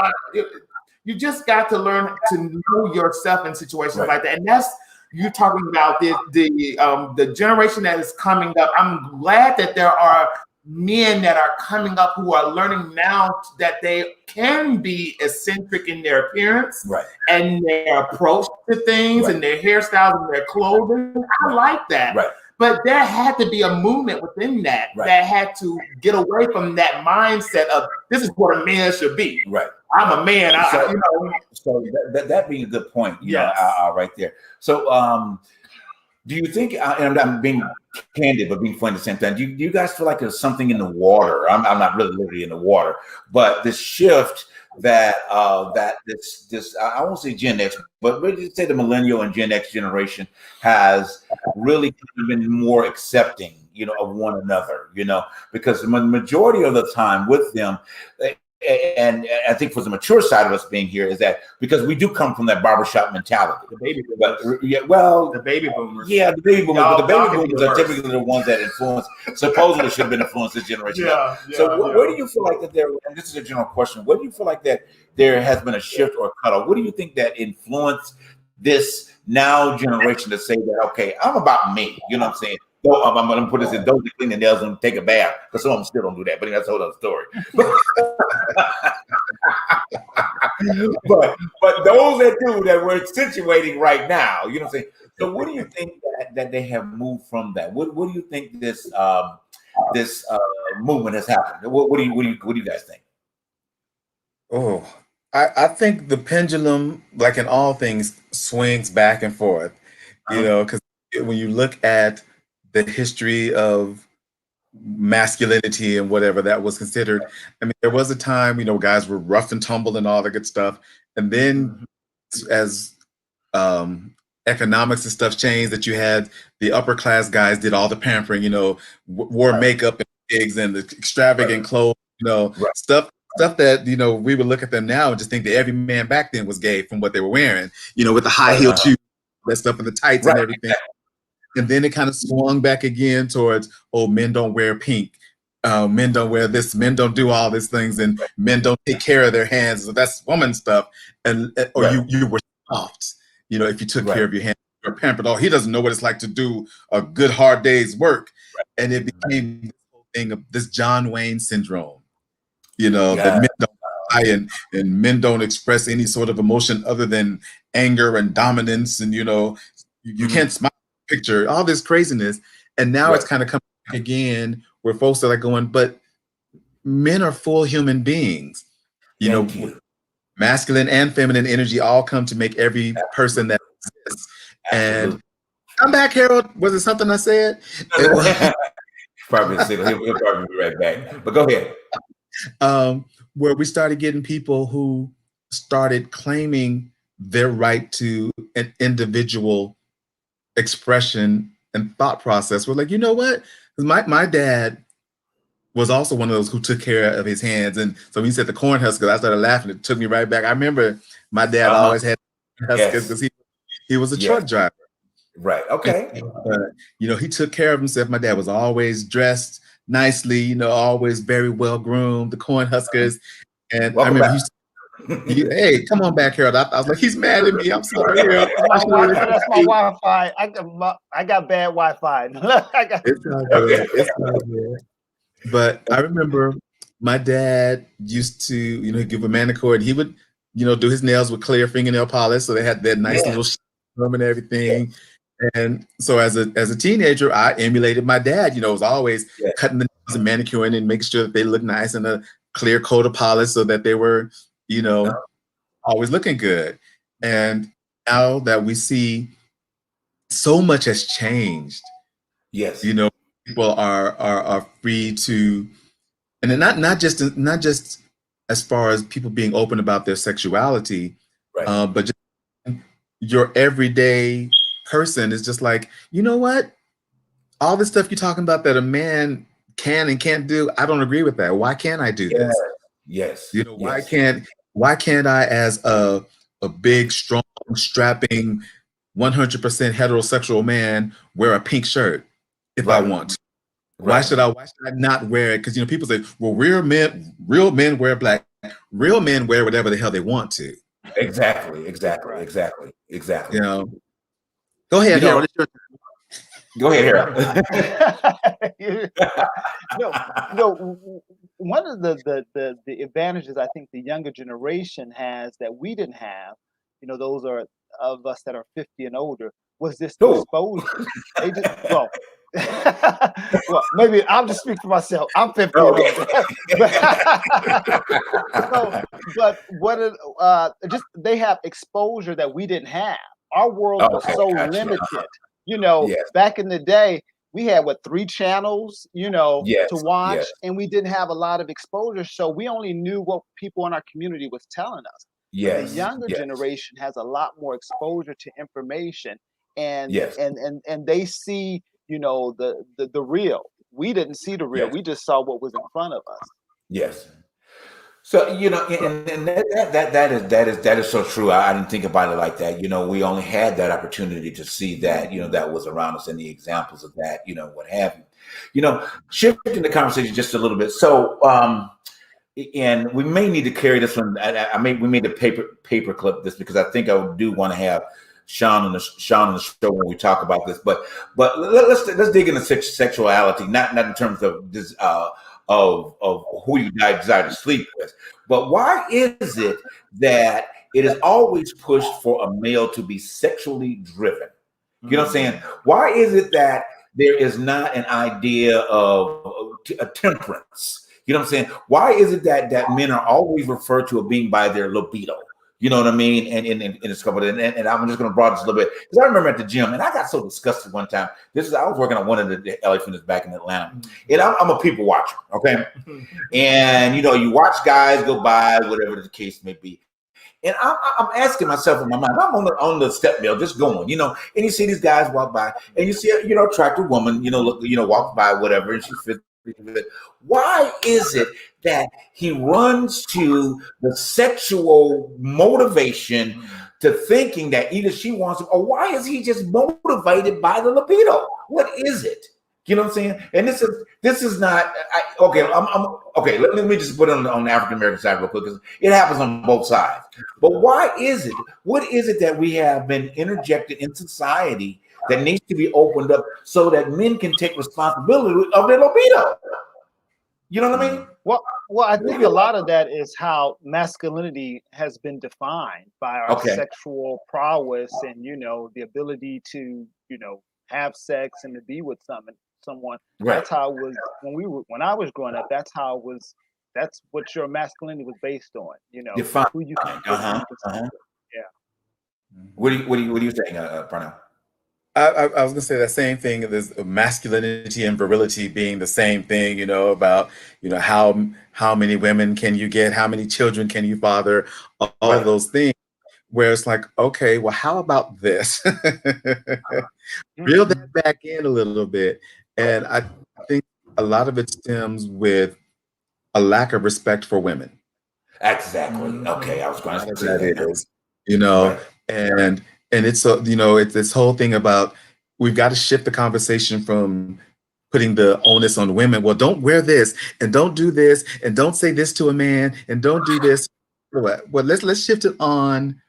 you just got to learn to know yourself in situations like that, and that's. You're talking about the generation that is coming up. I'm glad that there are men that are coming up who are learning now that they can be eccentric in their appearance and their approach to things and their hairstyles and their clothing. I like that. But there had to be a movement within that that had to get away from that mindset of this is what a man should be. I'm a man. So that being a good point, you know, right there. So, do you think? And I'm being candid, but being funny at the same time. Do you guys feel like there's something in the water? I'm not really literally in the water, but this shift that this I won't say Gen X, but really say the millennial and Gen X generation has really been more accepting, you know, of one another, you know, because the majority of the time with them. And I think for the mature side of us being here is that because we do come from that barbershop mentality. The baby boomers. But, the baby boomers. Yeah, the baby boomers. But the baby boomers are typically the ones that influence, supposedly should have been influenced this generation. Where do you feel like that there, and this is a general question, where do you feel like that there has been a shift or a cutoff? What do you think that influenced this now generation to say that, okay, I'm about me, you know what I'm saying? I'm going to put this in, don't clean the nails and take a bath, because some of them still don't do that, but that's a whole other story. but those that do, that we're accentuating right now, you know what I'm saying? So what do you think that they have moved from that? What do you think this movement has happened? What do you guys think? Oh, I think the pendulum, like in all things, swings back and forth, you know, because when you look at the history of masculinity and whatever that was considered. I mean, there was a time, you know, guys were rough and tumble and all the good stuff. And then as economics and stuff changed, that you had the upper class guys did all the pampering, you know, wore makeup and wigs and the extravagant clothes, you know, stuff that, you know, we would look at them now and just think that every man back then was gay from what they were wearing, you know, with the high heel shoes, that stuff and the tights and everything. And then it kind of swung back again towards, oh, men don't wear pink. Men don't wear this. Men don't do all these things. And men don't take care of their hands. So that's woman stuff. Or you were soft, you know, if you took care of your hands. You're pampered. Oh, he doesn't know what it's like to do a good, hard day's work. And it became this whole thing of this John Wayne syndrome, you know, that men don't lie and men don't express any sort of emotion other than anger and dominance. And, you know, you can't smile. Picture all this craziness, and now it's kind of coming back again where folks are like going, but men are full human beings, you know, masculine and feminine energy all come to make every person that exists. And come back, Harold. Was it something I said? Probably he'll probably be right back, but go ahead. Where we started getting people who started claiming their right to an individual expression and thought process. We're like, you know what? My dad was also one of those who took care of his hands. And so when he said the Cornhuskers, I started laughing. It took me right back. I remember my dad always had Huskers because he was a truck driver. Right. Okay. You know, he took care of himself. My dad was always dressed nicely, you know, always very well groomed, the Cornhuskers. And I remember hey, come on back, Harold. I was like, he's mad at me. I'm sorry, Harold. That's my Wi-Fi. I got bad Wi-Fi. It's not good. It's not good. But I remember my dad used to, you know, he'd give a manicure and he would, you know, do his nails with clear fingernail polish. So they had that nice little room and everything. And so as a teenager, I emulated my dad. You know, was always cutting the nails and manicuring and making sure that they looked nice and a clear coat of polish so that they were, you know, always looking good. And now that we see so much has changed. Yes. You know, people are free to, and not just as far as people being open about their sexuality, but just your everyday person is just like, you know what? all this stuff you're talking about that a man can and can't do, I don't agree with that. Why can't I do this? Yes. You know, why can't I, as a big, strong, strapping, 100% heterosexual man, wear a pink shirt if I want to? Why should I not wear it? Because, you know, people say, well, real men wear black. Real men wear whatever the hell they want to. Exactly. You know, go ahead, Harold. Go ahead, Harold. One of the advantages I think the younger generation has that we didn't have, you know, those are of us that are 50 and older, was this exposure. They just, well, maybe I'll just speak for myself. I'm 50 and older. But just they have exposure that we didn't have. Our world was so limited. You know, back in the day, we had 3 channels, you know, to watch, and we didn't have a lot of exposure. So we only knew what people in our community was telling us. The younger generation has a lot more exposure to information, and they see, you know, the real. We didn't see the real. We just saw what was in front of us. Yes. So, you know, and that is so true. I didn't think about it like that. You know, we only had that opportunity to see that, you know, that was around us and the examples of that, you know, what have you. You know, shifting the conversation just a little bit. So, and we may need to carry this one. We made a paper clip this because I think I do want to have Sean on the show when we talk about this. But let's dig into sexuality, not in terms of this. Of who you desire to sleep with. But why is it that it is always pushed for a male to be sexually driven? You know what I'm saying? Why is it that there is not an idea of a temperance? You know what I'm saying? Why is it that men are always referred to as being by their libido? You know what I mean? And it's covered. And I'm just going to broaden this a little bit because I remember at the gym, and I got so disgusted one time. I was working on one of the LA Fitness back in Atlanta, and I'm a people watcher, okay? And you know, you watch guys go by, whatever the case may be. And I'm asking myself in my mind, I'm on the step mill, just going, you know, and you see these guys walk by, and you see a, you know, attractive woman, you know, walk by, whatever, and she fits. Why is it that he runs to the sexual motivation to thinking that either she wants him, or why is he just motivated by the libido? What is it? You know what I'm saying? And this is not okay. Okay. Let me just put it on the African American side real quick because it happens on both sides. But why is it? What is it that we have been interjected in society that needs to be opened up so that men can take responsibility of their libido? You know what I mean? Well, I think a lot of that is how masculinity has been defined by our sexual prowess and, you know, the ability to, you know, have sex and to be with someone. Right. That's how it was when I was growing up. That's how it was. That's what your masculinity was based on. You know, who you can. Yeah. What are you saying, Parnell? I was gonna say that same thing. There's masculinity and virility being the same thing, you know, about, you know, how many women can you get, how many children can you father, all of those things. Where it's like, okay, well, how about this? Reel that back in a little bit, and I think a lot of it stems with a lack of respect for women. Exactly. Okay, I was going to say that. You know, and it's you know, it's this whole thing about we've got to shift the conversation from putting the onus on women. Well, don't wear this and don't do this and don't say this to a man and don't do this. Well, let's shift it on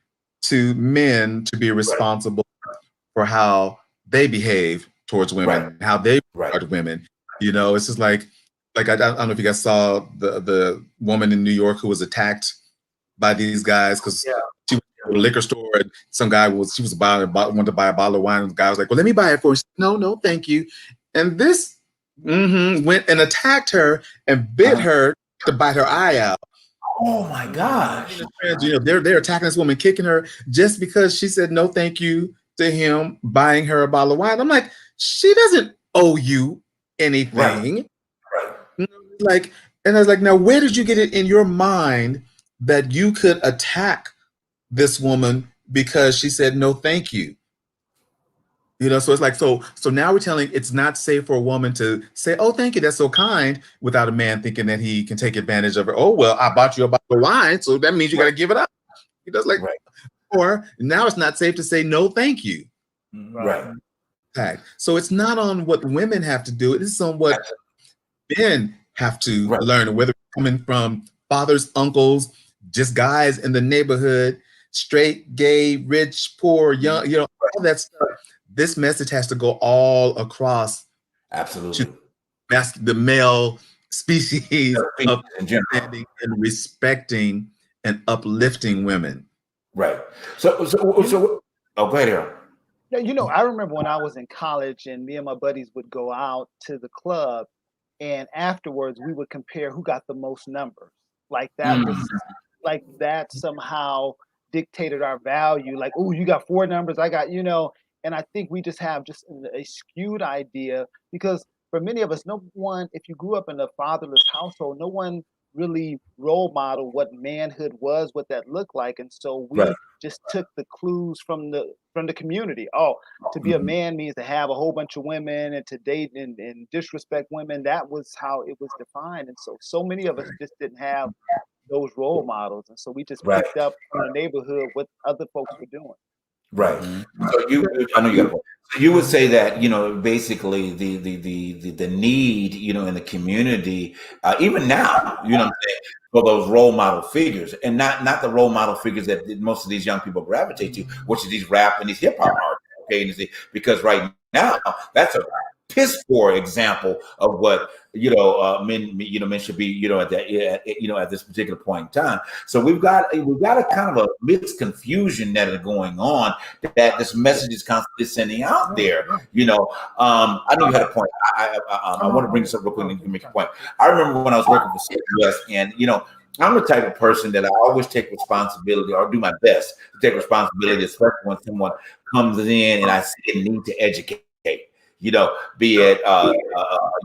to men to be responsible for how they behave towards women, how they regard women. You know, it's just like I don't know if you guys saw the woman in New York who was attacked by these guys because she was at a liquor store and she was wanted to buy a bottle of wine, and the guy was like, well, let me buy it for you. She said, no, thank you. And this went and attacked her and bit her to bite her eye out. Oh my gosh. You know, they're attacking this woman, kicking her just because she said no thank you to him buying her a bottle of wine. I'm like, she doesn't owe you anything. Right. Like, and I was like, now where did you get it in your mind that you could attack this woman because she said no thank you? You know, so it's like, so now we're telling it's not safe for a woman to say, oh, thank you, that's so kind, without a man thinking that he can take advantage of her. Oh, well, I bought you a bottle of wine, so that means you got to give it up. He does like, or now it's not safe to say no, thank you. Right. So it's not on what women have to do. It is on what men have to learn, whether it's coming from fathers, uncles, just guys in the neighborhood, straight, gay, rich, poor, young, you know, all that stuff. This message has to go all across absolutely the male species of understanding and respecting and uplifting women. Right. So oh, go ahead, Harold. Yeah, you know, I remember when I was in college and me and my buddies would go out to the club, and afterwards we would compare who got the most numbers. Like that was like that somehow dictated our value. Like, oh, you got 4 numbers, I got, you know. And I think we just have just a skewed idea, because for many of us, no one, if you grew up in a fatherless household, no one really role modeled what manhood was, what that looked like. And so we just took the clues from the community. Oh, to be a man means to have a whole bunch of women and to date and disrespect women. That was how it was defined. And so many of us just didn't have those role models. And so we just picked up from the neighborhood what other folks were doing. Right. So I know you got a point. So you would say that, you know, basically the need, you know, in the community, even now, you know what I'm saying, for those role model figures, and not the role model figures that most of these young people gravitate to, which is these rap and these hip hop artists. Okay, because right now that's a piss poor example of what men should be, you know, at that, you know, at this particular point in time. So we've got a kind of a mixed confusion that is going on, that this message is constantly sending out there. You know, I know you had a point. I want to bring this up real quick and make a point. I remember when I was working for CBS, and you know, I'm the type of person that I always take responsibility, or do my best to take responsibility, especially when someone comes in and I see a need to educate. You know, be it a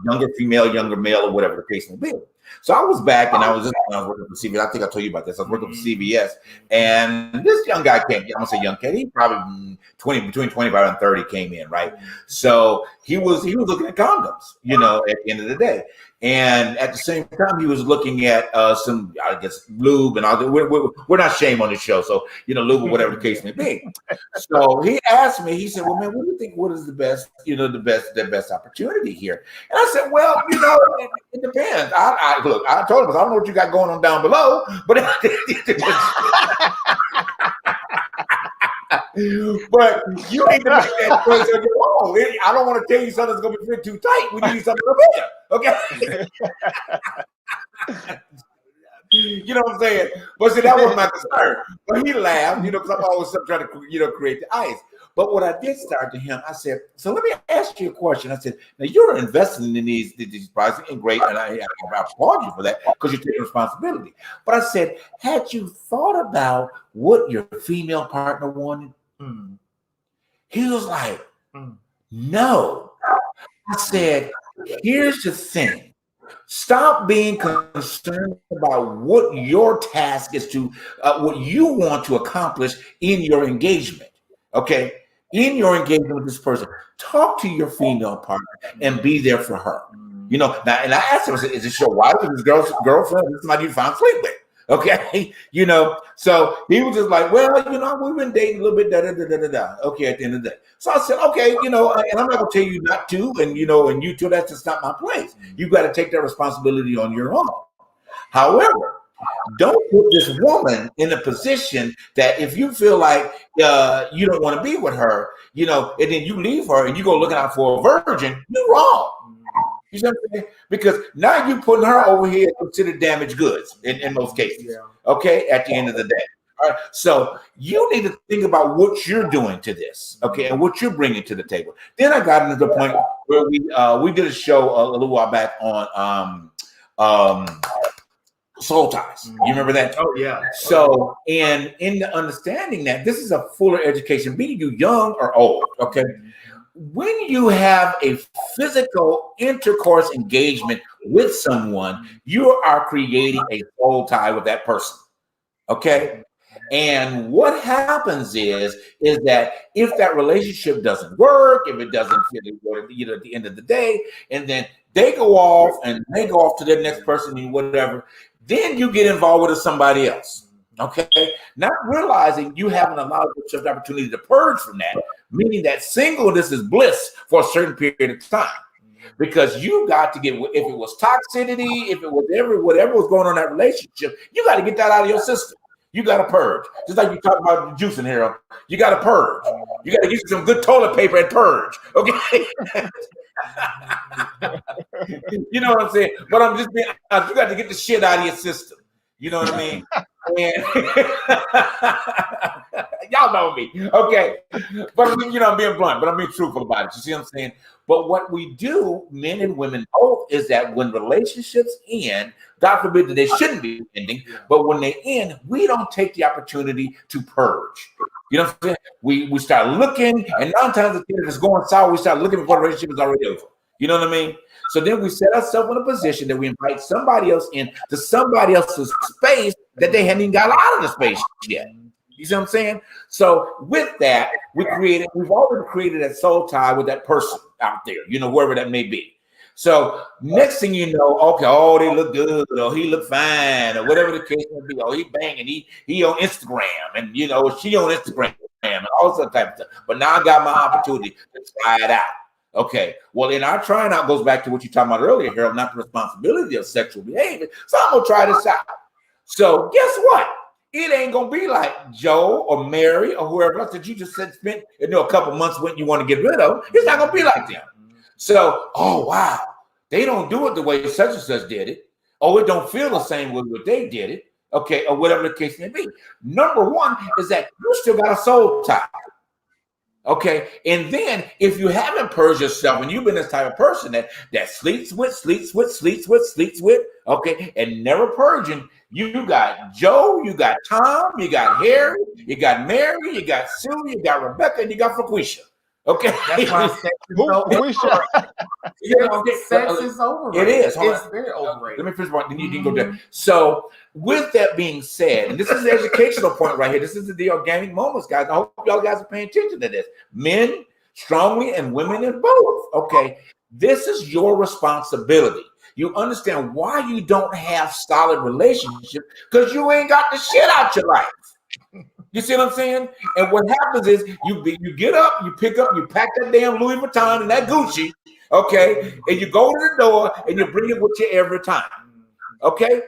younger female, younger male, or whatever the case may be. So I was back, and I was working for CBS. I think I told you about this. I was working for CBS, and this young guy came. I'm gonna say young kid. He probably between 25 and 30 came in, right? So he was looking at condoms, you know, at the end of the day. And at the same time, he was looking at some, I guess, lube and all. We're not shame on the show, so you know, lube or whatever the case may be. So he asked me. He said, "Well, man, what do you think? What is the best? You know, the best opportunity here?" And I said, "Well, you know, it depends. Look, I told him, I don't know what you got going on down below, but but you need to make that choice on your own. I don't want to tell you something that's going to be fit too tight. We need something better, okay?" You know what I'm saying? But see, that was my concern. But he laughed, you know, because I'm always trying to, you know, create the ice. But what I did start to him, I said, so let me ask you a question. I said, now you're investing in these products, and great, and I applaud you for that because you're taking responsibility. But I said, had you thought about what your female partner wanted? He was like, no. I said, here's the thing. Stop being concerned about what your task is to, what you want to accomplish in your engagement. Okay? In your engagement with this person, talk to your female partner and be there for her. You know, now, and I asked him, is this your wife or this girlfriend? This is somebody you found sleep with. Okay, you know, so he was just like, well, you know, we've been dating a little bit, okay, at the end of the day. So I said, okay, you know, and I'm not gonna tell you not to, and you know, and you too, that's just not my place. You got to take that responsibility on your own. However, don't put this woman in a position that if you feel like you don't want to be with her, you know, and then you leave her and you go looking out for a virgin, you're wrong. You know what I'm saying? Because now you're putting her over here considered damaged goods in most cases. Okay, at the end of the day. All right. So you need to think about what you're doing to this, okay, and what you're bringing to the table. Then I got into the point where we did a show a little while back on soul ties. You remember that? Oh yeah. So in the understanding that this is a fuller education, be you young or old, okay. When you have a physical intercourse engagement with someone, you are creating a soul tie with that person. Okay. And what happens is that if that relationship doesn't work, if it doesn't fit at the end of the day, and then they go off to their next person and whatever, then you get involved with somebody else. Okay, not realizing you haven't allowed yourself the opportunity to purge from that, meaning that singleness is bliss for a certain period of time. Because you got to get, if it was toxicity, if it was whatever was going on in that relationship, you got to get that out of your system. You got to purge. Just like you talk about juicing here, you got to purge. You got to get some good toilet paper and purge. Okay. You know what I'm saying? But I'm just being honest. You got to get the shit out of your system. You know what I mean? And y'all know me. Okay. But I'm being blunt, but I'm being truthful about it. You see what I'm saying? But what we do, men and women both, is that when relationships end, God forbid that they shouldn't be ending, but when they end, we don't take the opportunity to purge. You know what I'm saying? We start looking, and 9 times if it's going sour, we start looking before the relationship is already over. You know what I mean? So then we set ourselves in a position that we invite somebody else in to somebody else's space that they hadn't even got out of the space yet. You see what I'm saying? So with that, we've already created that soul tie with that person out there, wherever that may be. So next thing you know, okay, oh, they look good, or he look fine, or whatever the case may be. Oh, he banging, he on Instagram, and she on Instagram, and all that type of stuff. But now I got my opportunity to try it out. Okay, well, in our trying out goes back to what you talked about earlier, Harold, not the responsibility of sexual behavior. So I'm gonna try this out. So guess what? It ain't gonna be like Joe or Mary or whoever else that you just spent a couple months when you want to get rid of. It's not gonna be like them. So, oh wow, they don't do it the way such and such did it. Oh, it don't feel the same way what they did it. Okay, or whatever the case may be. Number one is that you still got a soul tie. Okay, and then if you haven't purged yourself and you've been this type of person that sleeps with, okay, and never purging, you got Joe, you got Tom, you got Harry, you got Mary, you got Sue, you got Rebecca, and you got Frequisha. Okay, that's why sex is overrated. Sex is overrated. It is. It's very overrated. Let me finish one. Then you can go there. So, with that being said, and this is the educational point right here. This is the organic moments, guys. I hope y'all guys are paying attention to this. Men strongly and women in both. Okay, this is your responsibility. You understand why you don't have solid relationships because you ain't got the shit out your life. You see what I'm saying? And what happens is you get up, you pick up, you pack that damn Louis Vuitton and that Gucci, okay, and you go to the door and you bring it with you every time, okay?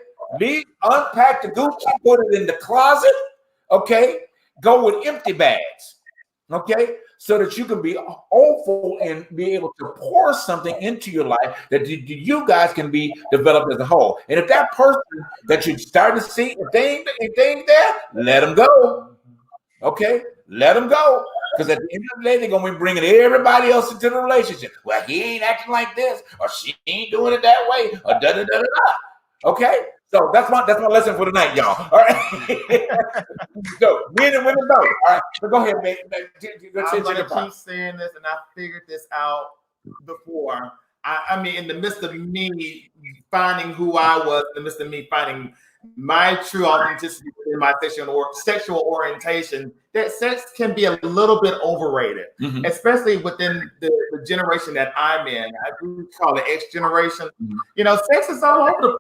Unpack the Gucci, put it in the closet, okay? Go with empty bags, okay? So that you can be hopeful and be able to pour something into your life that you guys can be developed as a whole. And if that person that you start to see, if they ain't there, let them go. Okay, let them go. Because at the end of the day, they're going to be bringing everybody else into the relationship. Well, he ain't acting like this, or she ain't doing it that way, or da-da-da-da-da. Okay? So that's my lesson for tonight, y'all. All right. So men and women both. All right. So go ahead, man. I'm gonna keep saying this, and I figured this out before. I mean, in the midst of me finding who I was, in the midst of me finding my true authenticity in my sexual orientation, that sex can be a little bit overrated, especially within the generation that I'm in. I do call it X generation. Sex is all over the place.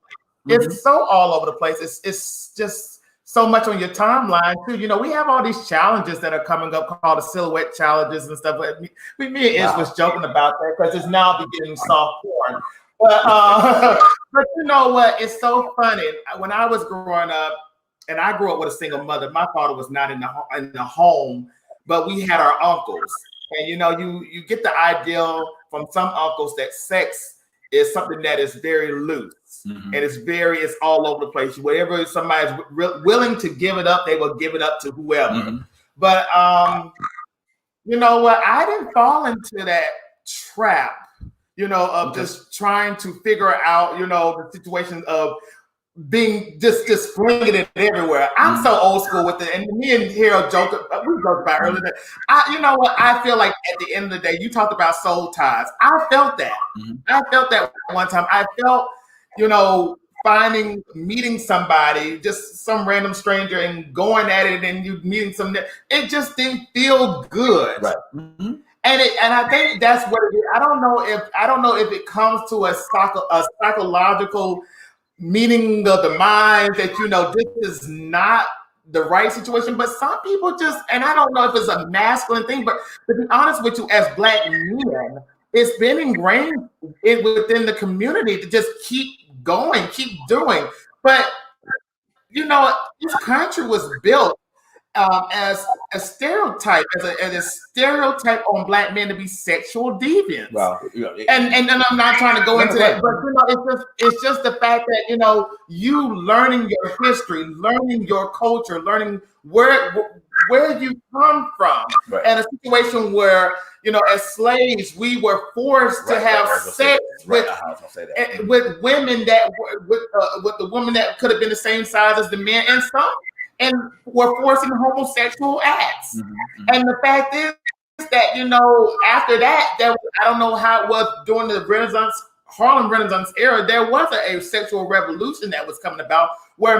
It's so all over the place. It's just so much on your timeline too. We have all these challenges that are coming up called the silhouette challenges and stuff. Me and Iz was joking about that because it's now beginning soft porn. But you know what? It's so funny. When I was growing up, and I grew up with a single mother, my father was not in the home, but we had our uncles. And you get the ideal from some uncles that sex is something that is very loose. And it's all over the place. Whatever somebody's willing to give it up, they will give it up to whoever. But you know what? I didn't fall into that trap, of just trying to figure out, the situation of being just flinging it everywhere. I'm so old school with it. And me and Harold we joked about earlier that you know what? I feel like at the end of the day, you talked about soul ties. I felt that. I felt that one time. I felt, meeting somebody, just some random stranger, and going at it, and you meeting some, it just didn't feel good. Right. And I think that's what it is. I don't know if it comes to a psychological meaning of the mind that, you know, this is not the right situation, but some people just, and I don't know if it's a masculine thing, but to be honest with you, as Black men, it's been ingrained within the community to just keep going, keep doing. But, you know, this country was built as a stereotype, as a stereotype on Black men to be sexual deviants. Well, and I'm not trying to go into that, but you know, it's just the fact that, you know, you learning your history, learning your culture, learning where you come from, and a situation where, you know, as slaves, we were forced to have sex with women that with the women that could have been the same size as the men, and were forcing homosexual acts. And the fact is that, you know, after that, I don't know how it was during the Harlem Renaissance era, there was a sexual revolution that was coming about where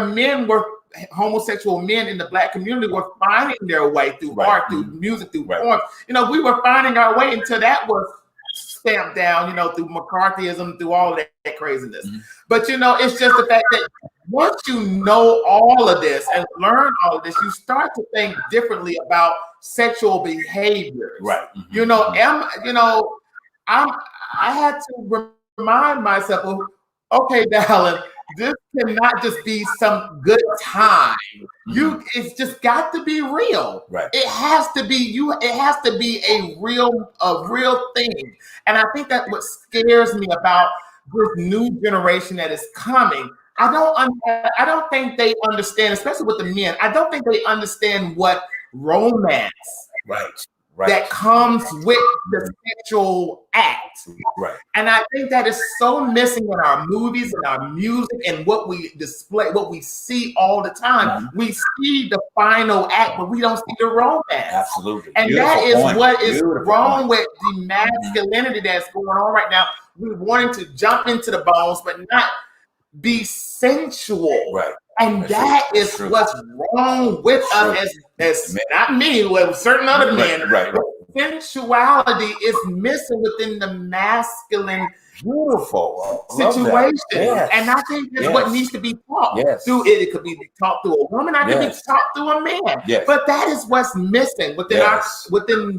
homosexual men in the Black community were finding their way through art, through music, through form. You know, we were finding our way until that was stamped down, you know, through McCarthyism, through all of that craziness. But, you know, it's just the fact that once you know all of this and learn all of this, you start to think differently about sexual behaviors. You know, I had to remind myself, okay, Dallin, this cannot just be some good time. It's just got to be real. It has to be It has to be a real thing. And I think that's what scares me about this new generation that is coming. I don't think they understand, especially with the men. I don't think they understand what romance that comes with the sexual act. And I think that is so missing in our movies and our music and what we display, what we see all the time. We see the final act, but we don't see the romance. Absolutely. And that is what is wrong with the masculinity that's going on right now. We're wanting to jump into the bones, but not be sensual. And that is what's wrong with us as not me, with certain other men. Sensuality is missing within the masculine situation. And I think that's what needs to be taught through it. It could be taught through a woman, I could be taught through a man. But that is what's missing within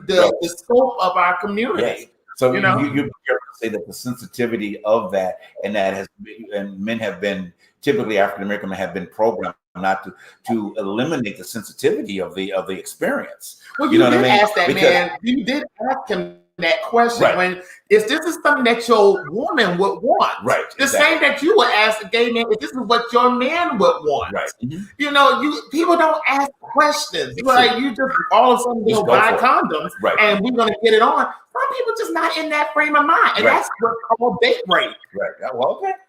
the scope of our community. So you say that the sensitivity of that, and men have been, typically African American men have been programmed not to eliminate the sensitivity of the experience. Well, you did ask that man. You did ask him that question when if this is something that your woman would want. The same that you would ask a gay man if this is what your man would want. You know, people don't ask questions. Like you just all of a sudden go buy condoms and we're gonna get it on. Some people just not in that frame of mind. And that's what's called date rape.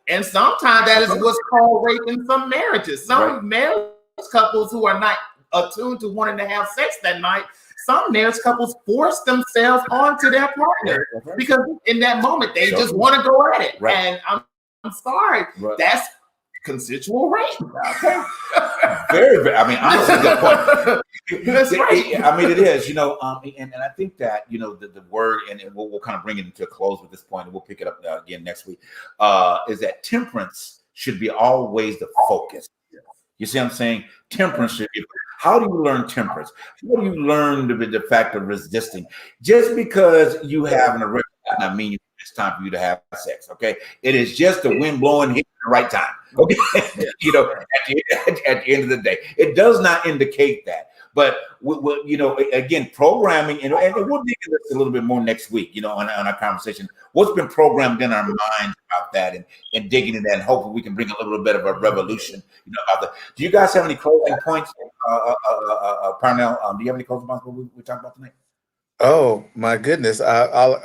And sometimes that is what's called rape in some marriages. Some marriage couples who are not attuned to wanting to have sex that night, some marriage couples force themselves onto their partner because in that moment they just want to go at it. And I'm sorry, that's consensual rape. Very, very. I mean, honestly, good point. That's right. I mean, it is. You know, and I think that, you know, the word, and we'll kind of bring it into a close with this point, and we'll pick it up again next week. Is that temperance should be always the focus. You see what I'm saying? Temperance should be. How do you learn temperance? How do you learn the fact of resisting? Just because you have an erection does not mean it's time for you to have sex. Okay, it is just the wind blowing here at the right time. Okay, you know, at the end of the day, it does not indicate that. But you know, again, programming, and we'll dig into this a little bit more next week. You know, on our conversation, what's been programmed in our minds about that, and digging into that, and hopefully we can bring a little bit of a revolution. You know, about that. Do you guys have any closing points, Parnell? Do you have any closing points we talked about tonight? Oh my goodness! I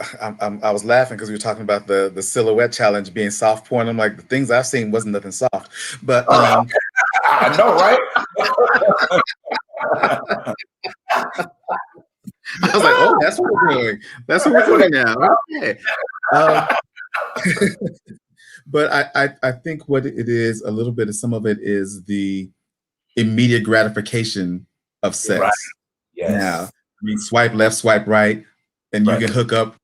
was laughing because we were talking about the silhouette challenge being soft porn. I'm like, the things I've seen wasn't nothing soft, but I know, right? I was like, oh, that's what we're doing. That's what we're doing now. Okay. But I think what it is, a little bit of some of it is the immediate gratification of sex. Right. Yes. Now, I mean, swipe left, swipe right, and you can hook up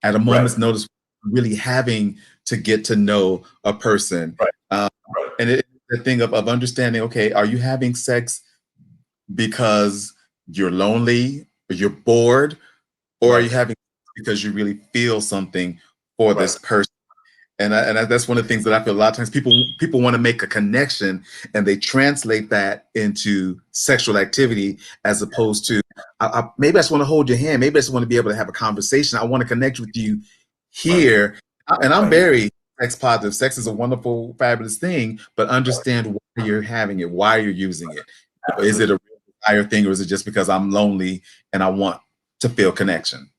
at a moment's notice, really having to get to know a person. Right. And it's the thing of understanding, okay, are you having sex because you're lonely, or you're bored, or are you having sex because you really feel something for this person? And that's one of the things that I feel a lot of times people want to make a connection and they translate that into sexual activity as opposed to maybe I just want to hold your hand. Maybe I just want to be able to have a conversation. I want to connect with you here. And I'm very sex positive. Sex is a wonderful, fabulous thing, but understand why you're having it, why you're using it. Is it a real desire thing, or is it just because I'm lonely and I want to feel connection?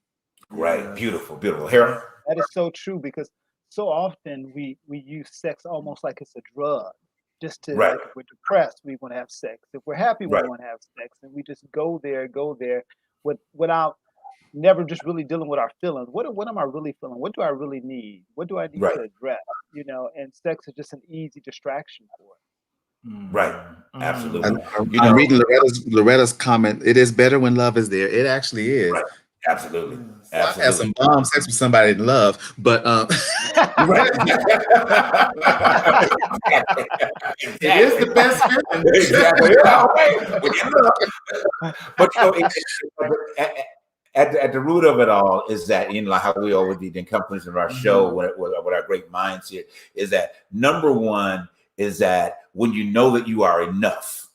Right. Beautiful, beautiful. Harold? That is so true, because so often we use sex almost like it's a drug. Just to, like, if we're depressed, we want to have sex. If we're happy, we want to have sex. And we just go there without never just really dealing with our feelings. What am I really feeling? What do I really need? What do I need to address? You know, and sex is just an easy distraction for it. Right. Absolutely. I'm reading Loretta's comment. It is better when love is there. It actually is. Right. Absolutely. I've had some bomb sex with somebody in love, but it is the best feeling. Exactly. But you know, at the root of it all is that, you know, how we always did in companies of our show with our great minds here, is that number one is that when you know that you are enough.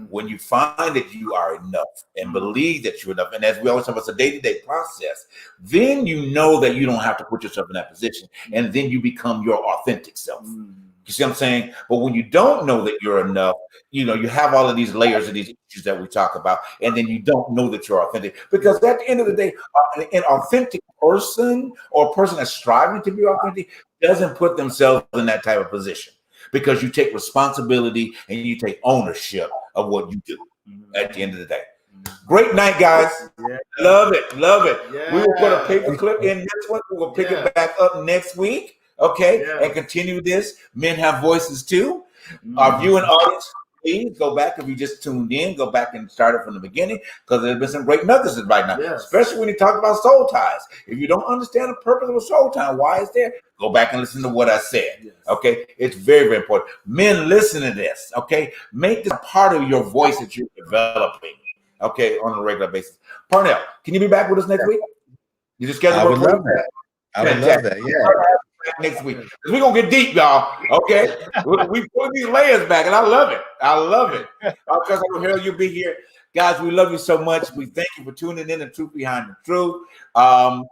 When you find that you are enough and believe that you're enough, and as we always talk about, it's a day-to-day process, then you know that you don't have to put yourself in that position, and then you become your authentic self. You see what I'm saying? But when you don't know that you're enough, you know, you have all of these layers of these issues that we talk about, and then you don't know that you're authentic. Because at the end of the day, an authentic person or a person that's striving to be authentic doesn't put themselves in that type of position. Because you take responsibility and you take ownership of what you do at the end of the day. Great night, guys. Love it. Love it. We will put a paper clip in this one. We will pick it back up next week. Okay. And continue this. Men have voices too. Our viewing audience, please go back. If you just tuned in, go back and start it from the beginning, because there's been some great messages right now, especially when you talk about soul ties. If you don't understand the purpose of a soul tie, why it's there, go back and listen to what I said. Okay, it's very, very important. Men, listen to this. Okay, make this part of your voice that you're developing. Okay, on a regular basis. Parnell, can you be back with us next week? You just schedule. I would love that. I would love that. Yeah. Next week, because we're gonna get deep, y'all. Okay, we put these layers back, and I love it. I love it. Because I'm Harold, you'll be here, guys. We love you so much. We thank you for tuning in to Truth Behind the Truth.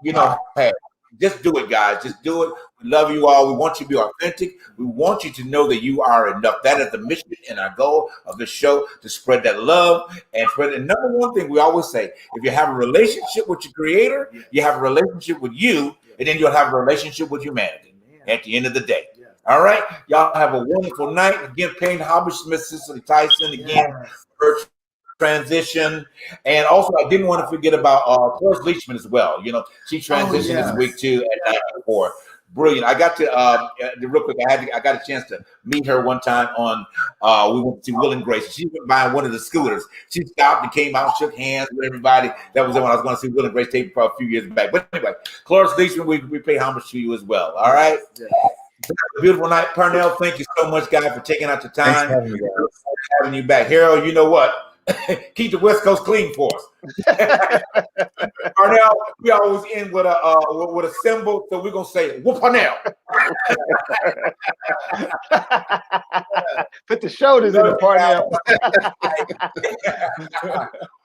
You know, hey, just do it, guys. Just do it. We love you all. We want you to be authentic. We want you to know that you are enough. That is the mission and our goal of this show, to spread that love and spread. And number one thing we always say: if you have a relationship with your Creator, you have a relationship with you. And then you'll have a relationship with humanity at the end of the day. All right? Y'all have a wonderful night. Again, Payne Halbersmith, Cicely Tyson, again, her transition. And also, I didn't want to forget about Cloris Leachman as well. You know, she transitioned this week too at 9:04. Brilliant. I got to real quick. I got a chance to meet her one time on. We went to Will and Grace. She went by one of the scooters. She stopped and came out, shook hands with everybody. That was when I was going to see Will and Grace tape a few years back. But anyway, Cloris Leachman, we pay homage to you as well. All right. Beautiful night, Parnell. Thank you so much, guys, for taking out the time. Thanks for having you back, Harold. You know what? Keep the West Coast clean for us. Parnell, we always end with a symbol, so we're gonna say whoop Parnell. Put the shoulders in the Parnell.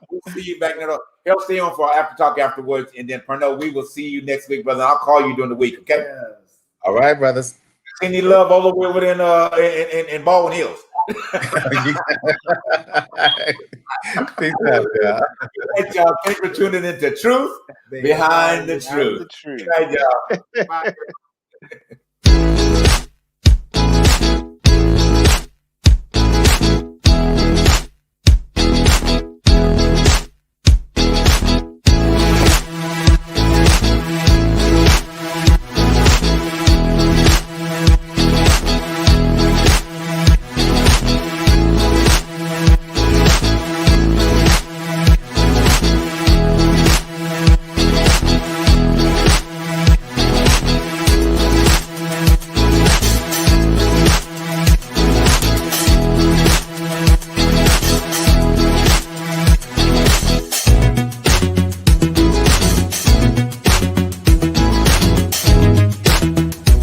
We'll see you back there. He'll stay on for after talk afterwards, and then Parnell, we will see you next week, brother. I'll call you during the week, okay? All right, brothers. Any love all the way over in Baldwin Hills. Peace out, y'all. Right, y'all. Thanks for tuning into Truth Behind the Truth. The truth. Right, y'all.